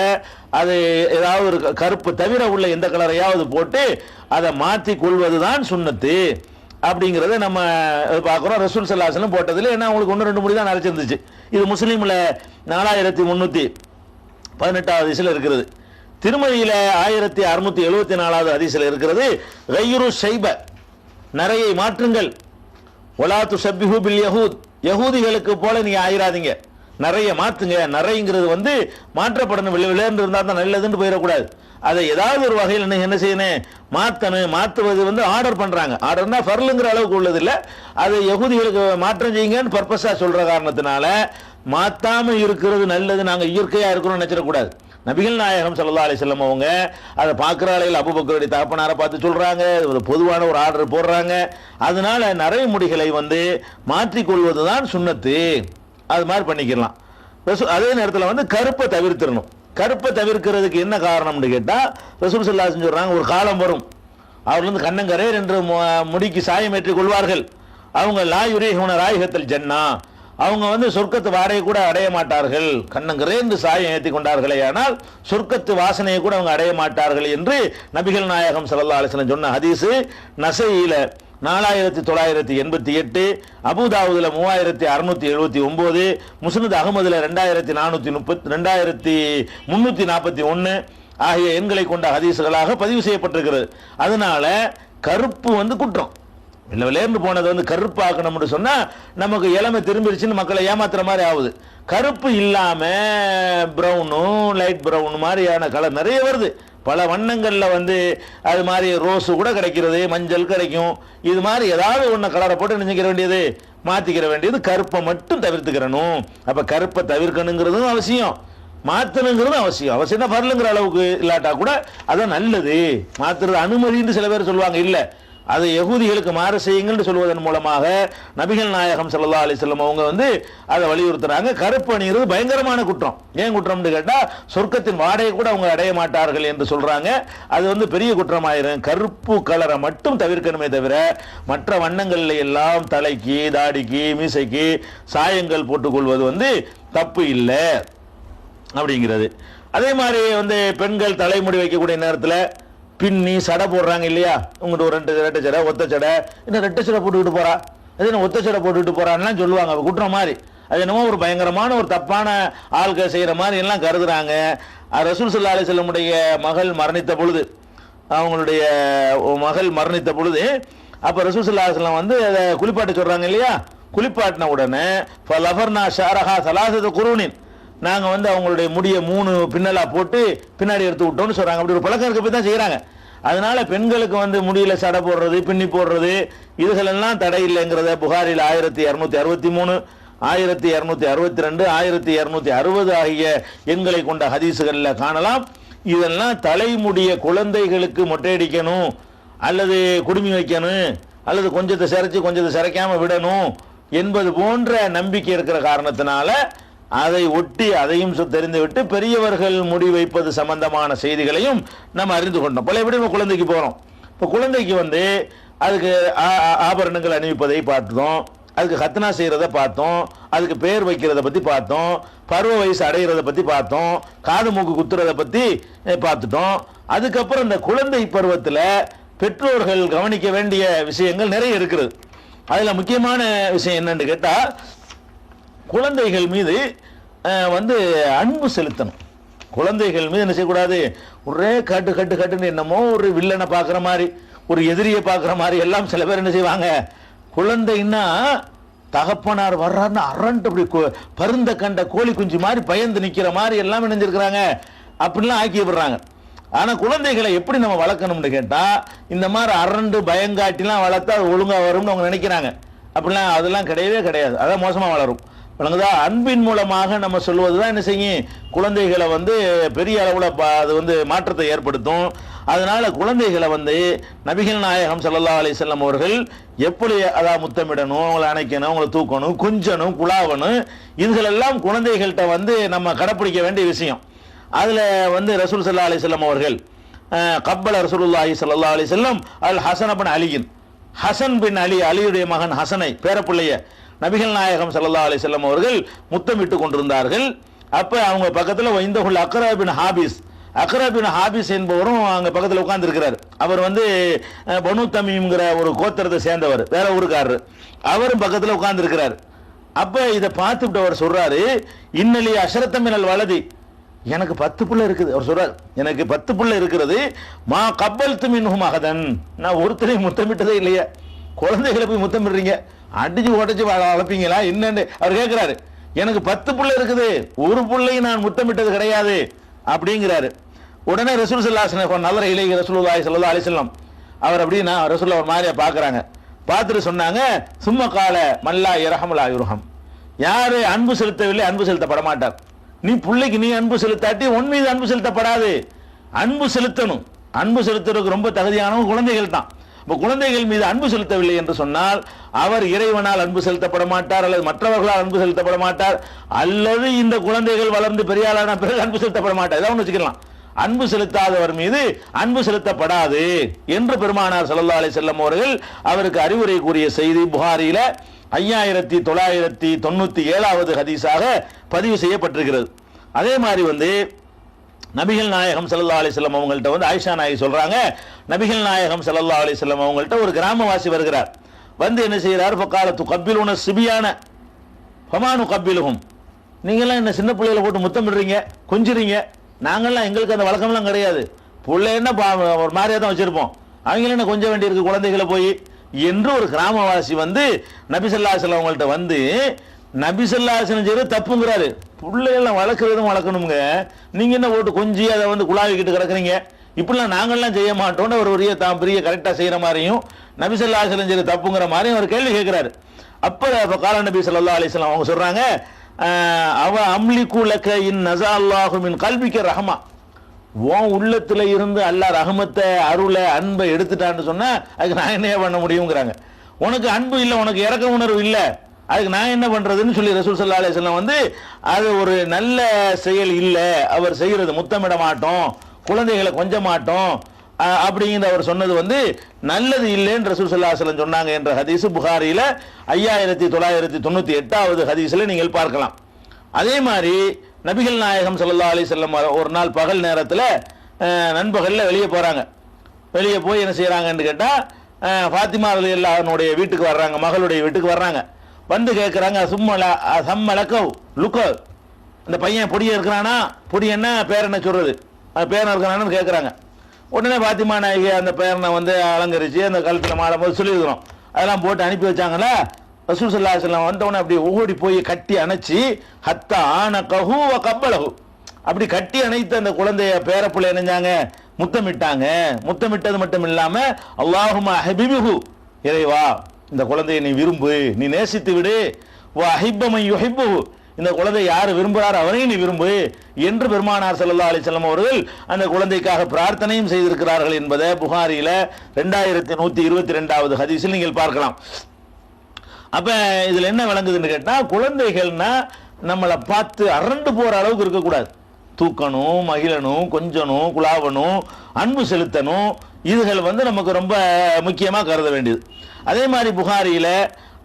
அது ஏதாவது ஒரு கருப்பு தவிர உள்ள எந்த கலரையாவது போட்டு அதை மாற்றி கொள்வதுதான் சுன்னத்து அப்படிங்கிறத நம்ம பார்க்குறோம். ரசூல் ஸல்லல்லாஹு அலைஹி வஸல்லம் போட்டதில் என்ன அவங்களுக்கு 1-2 முடி தான் நரைச்சிருந்துச்சு. இது முஸ்லீமில் 4318 ஹதீஸில் இருக்கிறது. திருமதியில 1674 ஹதீஸில் இருக்கிறது. கைரு ஷைப, நரையை மாற்றுங்கள். ஒலா துஷப்பிஹு பில் யஹூத், யகூதிகளுக்கு போல நீங்க ஆயிராதீங்க, நிறைய மாத்துங்க. நிறைங்கிறது வந்து மாற்றப்படணும், விளையாண்டு இருந்தால் தான் நல்லதுன்னு போயிடக்கூடாது. அதை ஏதாவது ஒரு வகையில் என்ன செய்யணும், மாற்றணும். மாற்றுவது வந்து ஆர்டர் பண்றாங்க. ஆர்டர்னா ஃபர்லுங்கிற அளவுக்கு உள்ளது இல்லை, அது யகூதிகளுக்கு மாற்றம் செய்யுங்கன்னு பர்பஸா சொல்ற காரணத்தினால மாத்தாம இருக்கிறது நல்லது. நாங்க இயற்கையா இருக்கிறோம் நினைச்சிடக்கூடாது. நபிகள் நாயகம் ஸல்லல்லாஹு அலைஹி வஸல்லம் அவங்க அதை பார்க்குற அலையில் அபூபக்கருடைய தகப்பனாரை பார்த்து சொல்றாங்க, ஒரு பொதுவான ஒரு ஆர்டர் போடுறாங்க. அதனால நிறைய முடிகளை வந்து மாற்றிக்கொள்வது தான் சுன்னத்து. அது மாதிரி பண்ணிக்கலாம். அதே நேரத்தில் வந்து கருப்பை தவிர்த்திடணும். கருப்பை தவிர்க்கிறதுக்கு என்ன காரணம்னு கேட்டா, ரசூல் ஸல்லல்லாஹு அலைஹி வஸல்லம் சொல்றாங்க, ஒரு காலம் வரும் அவர் வந்து கண்ணங்கரேர் என்று முடிக்கு சாயம் ஏற்றிக் கொள்வார்கள். அவங்க லா யுரீஹுன ராயிஹத்தல் ஜன்னா, அவங்க வந்து சொர்க்கத்து வாடையை கூட அடைய மாட்டார்கள். கண்ணங்கரேந்து சாயம் ஏற்றி கொண்டார்களே ஆனால் சொர்க்கத்து வாசனையை கூட அவங்க அடைய மாட்டார்கள் என்று நபிகள் நாயகம் ஸல்லல்லாஹு அலைஹி வஸல்லம் சொன்ன ஹதீஸ் நஸஈல 4988, அபூதாவுதுல 3679, முஸ்னத் அஹ்மதுல 2341 ஆகிய எண்களை கொண்ட ஹதீஸ்களாக பதிவு செய்யப்பட்டிருக்கிறது. அதனால கருப்பு வந்து குற்றம். விளையாண்டு போனது வந்து கருப்பாக்கணும்னு சொன்னா நமக்கு இளமை திரும்பிடுச்சுன்னு மக்களை ஏமாத்துற மாதிரி ஆகுது. கருப்பு இல்லாம பிரவுனும் லைட் பிரவுன் மாதிரியான கலர் நிறைய வருது. பல வண்ணங்கள்ல வந்து அது மாதிரி ரோஸு கூட கிடைக்கிறது, மஞ்சள் கிடைக்கும். இது மாதிரி ஏதாவது ஒன்று கலரை போட்டு நினைக்கிற வேண்டியது, மாத்திக்கிற வேண்டியது. கருப்பை மட்டும் தவிர்த்துக்கிறணும். அப்ப கருப்பை தவிர்க்கணுங்கிறதும் அவசியம், மாத்தணுங்கிறதும் அவசியம். அவசியம் தான் பரலுங்கிற அளவுக்கு இல்லாட்டா கூட அதான் நல்லது. மாத்துறது அனுமதின்னு சில பேர் சொல்லுவாங்க, இல்ல அதை யகூதிகளுக்கு மாறு செய்யுங்கள்னு சொல்வதன் மூலமாக நபிகள் நாயகம் ஸல்லல்லாஹு அலைஹி வஸல்லம் அவங்க வந்து அதை வலியுறுத்துறாங்க. கருப்பு அணிகிறது பயங்கரமான குற்றம். ஏன் குற்றம்னு கேட்டா, சொர்க்கத்தின் வாடையை கூட அவங்க அடைய மாட்டார்கள் என்று சொல்றாங்க. அது வந்து பெரிய குற்றமாயிரும். கருப்பு கலரை மட்டும் தவிர்க்கணுமே தவிர மற்ற வண்ணங்கள்ல எல்லாம் தலைக்கு, தாடிக்கு, மீசைக்கு சாயங்கள் போட்டுக்கொள்வது வந்து தப்பு இல்லை அப்படிங்கிறது. அதே மாதிரி வந்து பெண்கள் தலைமுடி வைக்கக்கூடிய நேரத்தில் பின்னி சடை போடுறாங்க இல்லையா, உங்கள்கிட்ட ஒரு ரெட்டை சடை, ஒத்த சடை, இன்னும் ரெட்டை சடை போட்டுக்கிட்டு போறா, அது என்ன ஒத்த சடை போட்டுக்கிட்டு போறான்லாம் சொல்லுவாங்க. குற்றம் மாதிரி, அது என்னமோ ஒரு பயங்கரமான ஒரு தப்பான ஆள்கள் செய்யற மாதிரி எல்லாம் கருதுறாங்க. ரசூல் ஸல்லல்லாஹு அலைஹி வஸல்லமுடைய மகள் மரணித்த பொழுது, அவங்களுடைய மகள் மரணித்த பொழுது அப்ப ரசூல் ஸல்லல்லாஹு அலைஹி வஸல்லம் வந்து அதை குளிப்பாட்ட சொல்றாங்க இல்லையா. குளிப்பாட்டின உடனே ஃபலஃபர்னா ஷாரஹா ஸலாஸத குரூனின், நாங்க வந்து அவங்களுடைய முடிய 3 பின்னலா போட்டு பின்னாடி எடுத்து விட்டோம்னு சொல்றாங்க. அப்படி ஒரு பழக்கம் இருக்க போய் தான் செய்யறாங்க. அதனால பெண்களுக்கு வந்து முடியல சடை போடுறது, பின்னி போடுறது, இதுகள் எல்லாம் தடை இல்லைங்கிறத புகாரில் 1263, 1262, 1260 ஆகிய எண்களை கொண்ட ஹதீசுகளில் காணலாம். இதெல்லாம் தலைமுடிய குழந்தைகளுக்கு மொட்டையடிக்கணும், அல்லது குடுமி வைக்கணும், அல்லது கொஞ்சத்தை சிரைச்சு கொஞ்சத்தை சிரைக்காம விடணும் என்பது போன்ற நம்பிக்கை இருக்கிற காரணத்தினால அதை ஒட்டி அதையும் தெரிந்துவிட்டு பெரியவர்கள் முடி வைப்பது சம்பந்தமான செய்திகளையும் நம்ம அறிந்து கொண்டோம். பல எப்படி நம்ம குழந்தைக்கு போறோம். இப்போ குழந்தைக்கு வந்து அதுக்கு ஆபரணங்கள் அணிவிப்பதை பார்த்தோம், அதுக்கு ஹத்னா செய்யறத பார்த்தோம், அதுக்கு பேர் வைக்கிறத பத்தி பார்த்தோம், பருவ வயசு அடைகிறத பத்தி பார்த்தோம், காது மூக்கு குத்துறதை பத்தி பார்த்துட்டோம். அதுக்கப்புறம் இந்த குழந்தை பருவத்தில் பெற்றோர்கள் கவனிக்க வேண்டிய விஷயங்கள் நிறைய இருக்கிறது. அதுல முக்கியமான விஷயம் என்னன்னு கேட்டா, குழந்தைகள் மீது வந்து அன்பு செலுத்தணும். குழந்தைகள் மீது என்ன செய்யக்கூடாது, ஒரே கட்டு கட்டு கட்டுன்னு என்னமோ ஒரு வில்லனை பார்க்குற மாதிரி, ஒரு எதிரியை பார்க்குற மாதிரி எல்லாம் சில பேர் என்ன செய்வாங்க. குழந்தைன்னா தகப்பனார் வர்றாருன்னு அரண்டு அப்படி பருந்த கண்ட கோழி குஞ்சு மாதிரி பயந்து நிற்கிற மாதிரி எல்லாம் நினைஞ்சிருக்கிறாங்க, அப்படிலாம் ஆக்கி விடுறாங்க. ஆனா குழந்தைகளை எப்படி நம்ம வளர்க்கணும்னு கேட்டா, இந்த மாதிரி அரண்டு பயங்காட்டிலாம் வளர்த்தா அது ஒழுங்கா வரும்னு அவங்க நினைக்கிறாங்க. அப்படிலாம் அதெல்லாம் கிடையவே கிடையாது. அதான் மோசமா வளரும். அன்பின் மூலமாக நம்ம சொல்வதுதான் என்ன செய்யும், குழந்தைகளை வந்து பெரிய அளவுல அது வந்து மாற்றத்தை ஏற்படுத்தும். அதனால குழந்தைகளை வந்து நபிகள் நாயகம் ஸல்லல்லாஹு அலைஹி வஸல்லம் அவர்கள் எப்படி அதான் முத்தமிடணும், அவங்களை அணைக்கணும், அவங்களை தூக்கணும், கொஞ்சணும், குழாவணும், இதுகளெல்லாம் குழந்தைகள்கிட்ட வந்து நம்ம கடைப்பிடிக்க வேண்டிய விஷயம். அதில் வந்து ரசூல் ஸல்லல்லாஹு அலைஹி வஸல்லம் அவர்கள் கப்பல ரசூலுல்லாஹி ஸல்லல்லாஹு அலைஹி வஸல்லம் அல் ஹசன் பின் அலியின், ஹசன் பின் அலி, அலியுடைய மகன் ஹசனை பேரப்பிள்ளைய நபிகள் நாயகம் ஸல்லல்லாஹு அலைஹி வஸல்லம் அவர்கள் முத்தமிட்டு கொண்டிருந்தார்கள். அப்ப அவங்க பக்கத்தில் வைந்தகுல் அக்ரா பின் ஹாபிஸ், அக்ரா பின் ஹாபிஸ் என்பவரும் அங்கே பக்கத்தில் உட்கார்ந்து இருக்கிறார். அவர் வந்து பனு தமீம்ங்கிற ஒரு கோத்திரத்தை சேர்ந்தவர், வேற ஊருக்காரர். அவரும் பக்கத்தில் உட்கார்ந்து இருக்கிறார். அப்ப இதை பார்த்துட்டு அவர் சொல்றாரு, இன்னலி அஷரத்தமினல் வலதி, எனக்கு 10 புள்ள இருக்குது. அவர் சொல்றார், எனக்கு 10 புள்ள இருக்கிறது. மா கப்பல் துமின்ஹும் அகதன், நான் ஒருத்தரையும் முத்தமிட்டதே இல்லையா. குழந்தைகளை போய் முத்தமிடுறீங்க, அடிச்சு உடச்சு வளர்ப்பீங்களா என்னன்னு அவர் கேட்கிறாரு. எனக்கு 10 புள்ள இருக்குது, ஒரு புள்ளையும் நான் முத்தமிட்டது கிடையாது அப்படிங்கிறாரு. உடனே ரசூல் ஸல்லல்லாஹு அலைஹி வஸல்லம் நல்ல இலைஹி ரசூலுல்லாஹி ஸல்லல்லாஹு அலைஹி வஸல்லம் அவர் அப்படின்னா ரசூல் ஒரு மாதிரியா பார்க்குறாங்க. பார்த்துட்டு சொன்னாங்க, சும்மா கால மல்லா இரஹமுலா யுர்ஹம், யாரு அன்பு செலுத்தவில்லை அன்பு செலுத்தப்பட மாட்டார். நீ பிள்ளைக்கு நீ அன்பு செலுத்தாட்டி உன் மீது அன்பு செலுத்தப்படாது. அன்பு செலுத்தணும், அன்பு செலுத்துறதுக்கு ரொம்ப தகுதியானவங்க குழந்தைகள் தான். இப்போ குழந்தைகள் மீது அன்பு செலுத்தவில்லை என்று சொன்னால் அவர் இறைவனால் அன்பு செலுத்தப்பட மாட்டார், அல்லது மற்றவர்களால் அன்பு செலுத்தப்பட மாட்டார், அல்லது இந்த குழந்தைகள் வளர்ந்து பெரியாளான பிறகு அன்பு செலுத்தப்பட மாட்டார். இதை ஒன்று வச்சுக்கலாம், அன்பு செலுத்தாதவர் மீது அன்பு செலுத்தப்படாது என்று பெருமானார் ஸல்லல்லாஹு அலைஹி வஸல்லம் அவர்கள் அவருக்கு அறிவுரை கூறிய செய்தி புகாரியில 5997வது ஹதீஸாக பதிவு செய்யப்பட்டிருக்கிறது. அதே மாதிரி வந்து நபிகள் நாயகம் ஸல்லல்லாஹு அலைஹி வஸல்லம் அவங்கள்ட்ட வந்து ஆயிஷா நாயகி சொல்றாங்க, நபிகள் நாயகம் ஸல்லல்லாஹு அலைஹி வஸல்லம் அவங்கள்ட்ட ஒரு கிராமவாசி வருகிறார். வந்து என்ன செய்யறார், ஃபகாலத்து கப்பிலுன சிபியான ஃபமானு கப்பிலுஹும், நீங்களாம் என்ன சின்ன பிள்ளைகளை போட்டு முத்தமிடுறீங்க கொஞ்சுறீங்க, நாங்கள்லாம் எங்களுக்கு அந்த வழக்கம்லாம் கிடையாது, பிள்ளைன்னா ஒரு மாதிரியா தான் வச்சிருப்போம், அவங்களும் என்ன கொஞ்சம் வேண்டியிருக்கு குழந்தைகளை போய் என்று ஒரு கிராமவாசி வந்து நபி ஸல்லல்லாஹு அலைஹி வஸல்லம் அவங்கள்ட்ட வந்து நபி ஸல்லல்லாஹு அலைஹி வஸல்லம் செய்யறது தப்புங்கிறாரு. பிள்ளைகள்லாம் வளர்க்குறதும் வளர்க்கணுங்க, நீங்க என்ன போட்டு கொஞ்சி அதை வந்து குழாவிக்கிட்டு கிடக்குறீங்க, இப்படிலாம் நாங்கள்லாம் செய்ய மாட்டோம்னு ஒரு பெரிய கரெக்டாக செய்கிற மாதிரியும் நபி ஸல்லல்லாஹு அலைஹி வஸல்லம் செய்யறது தப்புங்கிற மாதிரியும் ஒரு கேள்வி கேட்கிறாரு. அப்போ கால நபி ஸல்லல்லாஹு அலைஹி வஸல்லம் அவங்க சொல்றாங்க, அவ அம்லிகு லக இன் நஸா அல்லாஹு மின் கல்பிக ரஹமா, உன் உள்ளத்துல இருந்து அல்லாஹ் ரஹமத்தை அருளை அன்பை எடுத்துட்டான்னு சொன்னா அதுக்கு நான் என்ன பண்ண முடியுங்கிறாங்க. உனக்கு அன்பு இல்லை, உனக்கு இரக்க உணர்வு இல்லை, அதுக்கு நான் என்ன பண்றதுன்னு சொல்லி ரசூல் ஸல்லல்லாஹு அலைஹி வஸல்லம் வந்து அது ஒரு நல்ல செயல் இல்லை, அவர் செய்யறது முத்தமிட மாட்டோம், குழந்தைகளை கொஞ்ச மாட்டோம் அப்படிங்கிற அவர் சொன்னது வந்து நல்லது இல்லைன்னு ரசூல் ஸல்லல்லாஹு அலைஹி வஸல்லம் சொன்னாங்க என்ற ஹதீஸ் புகாரியில 5998வது ஹதீஸ்ல நீங்கள் பார்க்கலாம். அதே மாதிரி நபிகள் நாயகம் ஸல்லல்லாஹு அலைஹி வஸல்லம் ஒரு நாள் பகல் நேரத்தில் நண்பகலில் வெளியே போறாங்க. வெளியே போய் என்ன செய்யறாங்கன்னு கேட்டா ஃபாத்திமா ரலியல்லாஹு அன்ஹுடைய வீட்டுக்கு வர்றாங்க, மகளுடைய வீட்டுக்கு வர்றாங்க. வந்து கேட்குறாங்க, சம்மலக்கவ் லுக்கோ, அந்த பையன் பொடியை இருக்கிறானா, பொடி என்ன பேர் என்ன சொல்றது, பேரன் இருக்கிறானு கேட்குறாங்க. உடனே பாத்திமா நாயகி அந்த பேரனை வந்து அலங்கரித்து அந்த கழுத்தில் மாலை போது சொல்லியிருக்கிறோம், அதெல்லாம் போட்டு அனுப்பி வச்சாங்களா. ரசூல் ஸல்லல்லாஹு அலைஹி வஸல்லம் வந்தவொடனே அப்படி ஓடி போய் கட்டி அணைச்சி ஹத்தா ஆனகஹு வ கப்பலஹு, அப்படி கட்டி அணைத்து அந்த குழந்தைய பேரப்புள்ள இணைஞ்சாங்க, முத்தமிட்டாங்க. முத்தமிட்டது மட்டும் இல்லாம அல்லாஹும்ம ஹபிபிஹு, இறைவா இந்த குழந்தையை நீ விரும்பு, நீ நேசித்து விடு, வ அஹிப்ப மன் யுஹிப்புஹு, இந்த குழந்தை யார் விரும்புகிறார் அவரையும் நீ விரும்பு என்று பெருமானார் ஸல்லல்லாஹு அலைஹி வஸல்லம் அவர்கள் அந்த குழந்தைக்காக பிரார்த்தனையும் செய்திருக்கிறார்கள் என்பதை புகாரியில 2122வது ஹதீஸில் நீங்கள் பார்க்கலாம். அப்ப இதுல என்ன விளங்குதுன்னு கேட்டா, குழந்தைகள்னா நம்மளை பார்த்து அரண்டு போற அளவுக்கு இருக்கக்கூடாது, தூக்கணும், மகிழணும், கொஞ்சணும், குலாவணும், அன்பு செலுத்தணும், இதுகள் வந்து நமக்கு ரொம்ப முக்கியமாக கருத வேண்டியது. அதே மாதிரி புகாரியில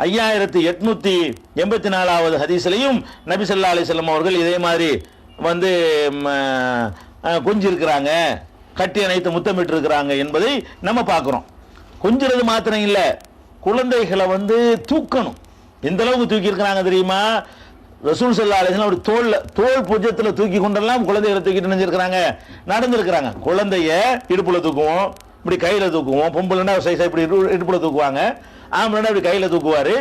5884வது ஹதீஸ்லையும் நபி ஸல்லல்லாஹு அலைஹி வஸல்லம் அவர்கள் இதே மாதிரி வந்து கொஞ்சிருக்கிறாங்க, கட்டி அணைத்து முத்தமிட்டு இருக்கிறாங்க என்பதை நம்ம பார்க்கிறோம். கொஞ்சிறது மாத்திரம் இல்லை, குழந்தைகளை வந்து தூக்கணும். எந்த அளவுக்கு தூக்கி இருக்கிறாங்க தெரியுமா, ரசூல் ஸல்லல்லாஹு அலைஹி வஸல்லம் ஒரு தோல் புஜத்தில் தூக்கி கொண்டெல்லாம் குழந்தைகளை தூக்கிட்டு நினைஞ்சிருக்கிறாங்க, நடந்திருக்கிறாங்க. குழந்தைய இடுப்புல தூக்குவோம், இப்படி கையில தூக்குவோம், பொம்பளைன்னா சைஸா இப்படி இடுப்புல தூக்குவாங்க, ஆம்பளைன்னா இப்படி கையில தூக்குவாரு.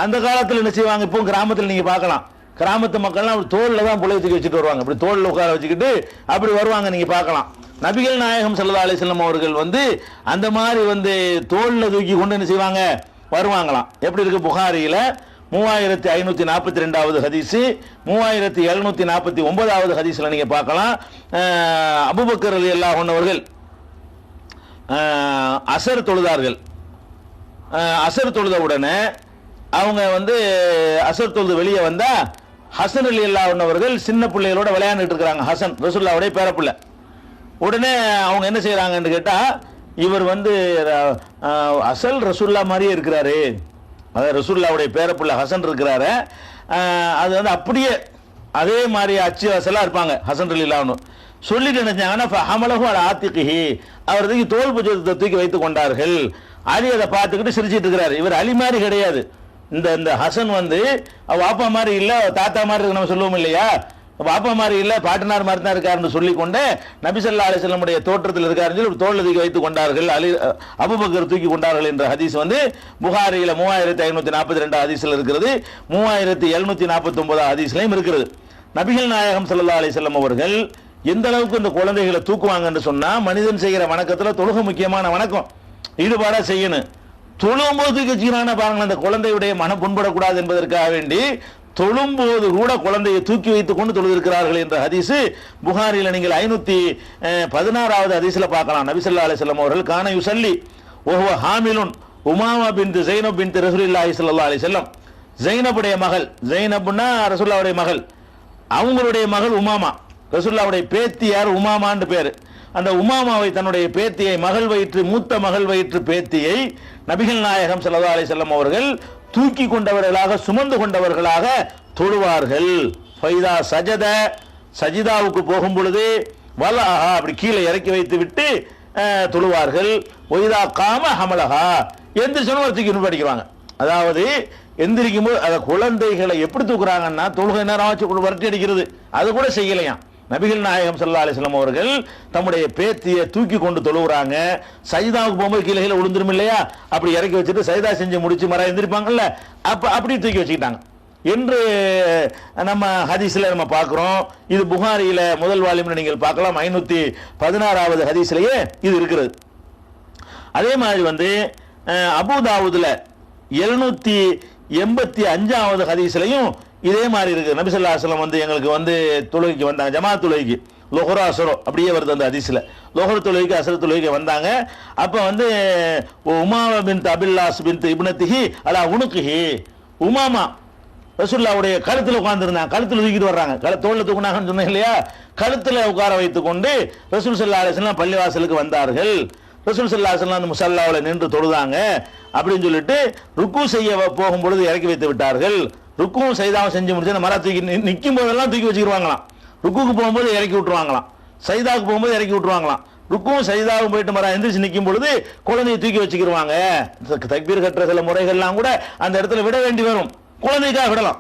அந்த காலத்தில் என்ன செய்வாங்க, இப்போ கிராமத்தில் நீங்க பார்க்கலாம், கிராமத்து மக்கள்லாம் தோல்ல தான் புள்ளைய தூக்கி வச்சுட்டு வருவாங்க, இப்படி தோல்ல உட்கார வச்சுக்கிட்டு அப்படி வருவாங்க, நீங்க பார்க்கலாம். நபிகள் நாயகம் ஸல்லல்லாஹு அலைஹி வஸல்லம் அவர்கள் வந்து அந்த மாதிரி வந்து தோல்ல தூக்கி கொண்டு என்ன செய்வாங்க, வருவாங்களாம். எப்படி இருக்கு புகாரியில 3542வது ஹதீஸ், 3749வது ஹதீஸ்ல நீங்க பார்க்கலாம். அபூபக்கர் ரலியல்லாஹு அன்ஹு அவர்கள் அசர் தொழுதார்கள். அசர் தொழுத உடனே அவங்க வந்து அசர் தொழுது வெளியே வந்தா ஹசன் அலி அல்லாஹ் அவர்கள் சின்ன பிள்ளைகளோட விளையாண்டுட்டு இருக்கிறாங்க. ஹசன் ரசூலுல்லாஹ்வுடைய பேரப்பிள்ளை. உடனே அவங்க என்ன செய்யறாங்கன்னு கேட்டா, இவர் வந்து அசல் ரசூலுல்லாஹ் மாதிரியே இருக்கிறாரு, அதாவது ரசூலுல்லாஹ்வுடைய பேரப்பிள்ளை ஹசன் இருக்கிறாரு, அது வந்து அப்படியே அதே மாதிரி அச்சு அசலா இருப்பாங்க ஹசன் அலி அல்லாஹ் சொல்லிட்டு நினைச்சாங்கன்னா ஃபஹமலஹு அலா ஆத்திகிஹி, அவர் தோல் புஜத்தை தூக்கி வைத்துக் கொண்டார்கள். அலி அதை பார்த்துக்கிட்டு சிரிச்சிட்டு இருக்கிறாரு. இவர் அலி மாதிரி கிடையாது. இந்த ஹசன் வந்து வாப்பா மாதிரி இல்ல, தாத்தா மாதிரி இருக்கு நம்ம சொல்லுவோம் இல்லையா, வாப்பா மாதிரி இல்ல, பாட்டனார் மாதிரி தான் இருக்காருன்னு சொல்லிக்கொண்டு நபி ஸல்லல்லாஹு அலைஹி வஸல்லம் தோற்றத்தில் இருக்காருன்னு சொல்லி தோல்ல தூக்கி வைத்துக் கொண்டார்கள், அலி அபூபக்கர் தூக்கி கொண்டார்கள் என்ற ஹதீஸ் வந்து புகாரியில 3542 ஹதீஸ்ல இருக்கிறது, 3749 ஹதீஸ்லயும் இருக்கிறது. நபிகள் நாயகம் ஸல்லல்லாஹு அலைஹி வஸல்லம் அவர்கள் எந்த அளவுக்கு இந்த குழந்தைகளை தூக்குவாங்கன்னு சொன்னா, மனிதன் செய்கிற வணக்கத்துல தொழுகை முக்கியமான வணக்கம், ஈடுபாடா செய்யணும். தொழும்போது தூக்கி வச்சுக்கிறான பாருங்க, அந்த குழந்தையுடைய மனம் புண்படக்கூடாது என்பதற்காக வேண்டி தொழும்போது கூட குழந்தையை தூக்கி வைத்துக் கொண்டு தொழுதிருக்கிறார்கள் என்ற ஹதீஸ் புகாரில நீங்கள் 516வது ஹதீஸ்ல பார்க்கலாம். நபி ஸல்லல்லாஹு அலைஹி வஸல்லம் அவர்கள் கான யுஸல்லி வஹுவ ஹாமிலுன் உமாமா பின்த் ஸைனப் பின்த் ரசூலுல்லாஹி ஸல்லல்லாஹு அலைஹி வஸல்லம், ஸைனபுடைய மகள், ஸைனப்னா ரசூலுல்லாஹ்வுடைய மகள், அவங்களுடைய மகள் உமாமா, ரசூலுல்லாஹ்வுடைய பேத்தி யார் உமாமான்னு பேரு. அந்த உமாமாவை தன்னுடைய பேத்தியை, மகள் வயிற்று மூத்த மகள் வயிற்று பேத்தியை நபிகள் நாயகம் ஸல்லல்லாஹு அலைஹி வஸல்லம் அவர்கள் தூக்கி கொண்டவர்களாக சுமந்து கொண்டவர்களாக தொழுவார்கள். ஃபைதா சஜத, சஜிதாவுக்கு போகும் பொழுது வலஹா அப்படி கீழே இறக்கி வைத்து விட்டு தொழுவார்கள். ஒய்தா காம ஹமலஹா, எந்திரிச்சோன்னு ஒரு தூக்கி படிக்கிறாங்க. அதாவது எந்திரிக்கும் போது அந்த குழந்தைகளை எப்படி தூக்குறாங்கன்னா, தொழுகை நேரம் வச்சு வரட்டி அடிக்கிறது அது கூட செய்யலையாம். நபிகள் நாயகம் ஸல்லல்லாஹு அலைஹி வஸல்லம் அவர்கள் தம்முடைய பேத்தியை தூக்கி கொண்டு தொழுகிறாங்க. சஜிதாவுக்கு போகும்போது கீழே கீழே விழுந்துரும் இல்லையா, அப்படி இறக்கி வச்சுட்டு சஜிதா செஞ்சு முடிச்சு மர எந்திரிப்பாங்கல்ல, அப்படி தூக்கி வச்சுக்கிட்டாங்க என்று நம்ம ஹதீஸ்ல நம்ம பார்க்கிறோம். இது புகாரியில முதல் வால்யூம்ல நீங்கள் பார்க்கலாம், 516வது ஹதீஸ்லயே இது இருக்கிறது. அதே மாதிரி வந்து அபூதாவுதுல 785வது ஹதீஸ்லயும் இதே மாதிரி இருக்கு. நபி ஸல்லல்லாஹு அலைஹி வஸல்லம் வந்து எங்களுக்கு வந்து தொழுகைக்கு வந்தாங்க, ஜமாத் தொழுகைக்கு, லொஹர் அஸ்ர் அப்படியே வருது அந்த ஹதீஸ்ல, லொஹர் தொழுகைக்கு அஸ்ர் தொழுகைக்கு வந்தாங்க. அப்ப வந்து உமாமா பின்த் அபில்லாஸ் பின்த் இப்னத்திஹி அலா உனுகிஹி, உமாமா ரசூலுல்லாஹ்வுடைய கழுத்துல உட்கார்ந்திருந்தாங்க, கழுத்துல தூக்கிட்டு வர்றாங்க, தோல்ல தூக்குனாங்கன்னு சொன்னேன் இல்லையா, கழுத்துல உட்கார வைத்துக் கொண்டு ரசூல் ஸல்லல்லாஹு அலைஹி வஸல்லம் பள்ளிவாசலுக்கு வந்தார்கள். ரசூல் ஸல்லல்லாஹு அலைஹி வஸல்லம் அந்த முஸல்லாவுல நின்று தொழுதாங்க அப்படின்னு சொல்லிட்டு ருக்கு செய்ய போகும் பொழுது இறக்கி வைத்து விட்டார்கள். ருக்கும் சைதாவும் செஞ்சு முடிச்சு அந்த மர தூக்கி நிற்கும் போதெல்லாம் தூக்கி வச்சுக்கிடுவாங்களாம், ருக்குக்கு போகும்போது இறக்கி விட்டுருவாங்களாம், சைதாவுக்கு போகும்போது இறக்கி விட்டுருவாங்களாம். ருக்கும் சைதாவும் போயிட்டு மரம் எந்திரிச்சு நிற்கும் பொழுது குழந்தையை தூக்கி வச்சுக்கிடுவாங்க. தக்பீர் கட்டுற சில முறைகள்லாம் கூட அந்த இடத்துல விட வேண்டி வரும், குழந்தைக்காக விடலாம்.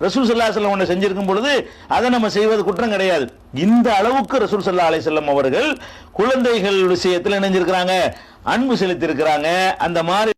ரசூல் ஸல்லல்லாஹு அலைஹி வஸல்லம் ஒன்று செஞ்சிருக்கும் பொழுது அதை நம்ம செய்வது குற்றம் கிடையாது. இந்த அளவுக்கு ரசூல் ஸல்லல்லாஹு அலைஹி வஸல்லம் அவர்கள் குழந்தைகள் விஷயத்தில் இணைஞ்சிருக்கிறாங்க, அன்பு செலுத்தி இருக்கிறாங்க. அந்த மாதிரி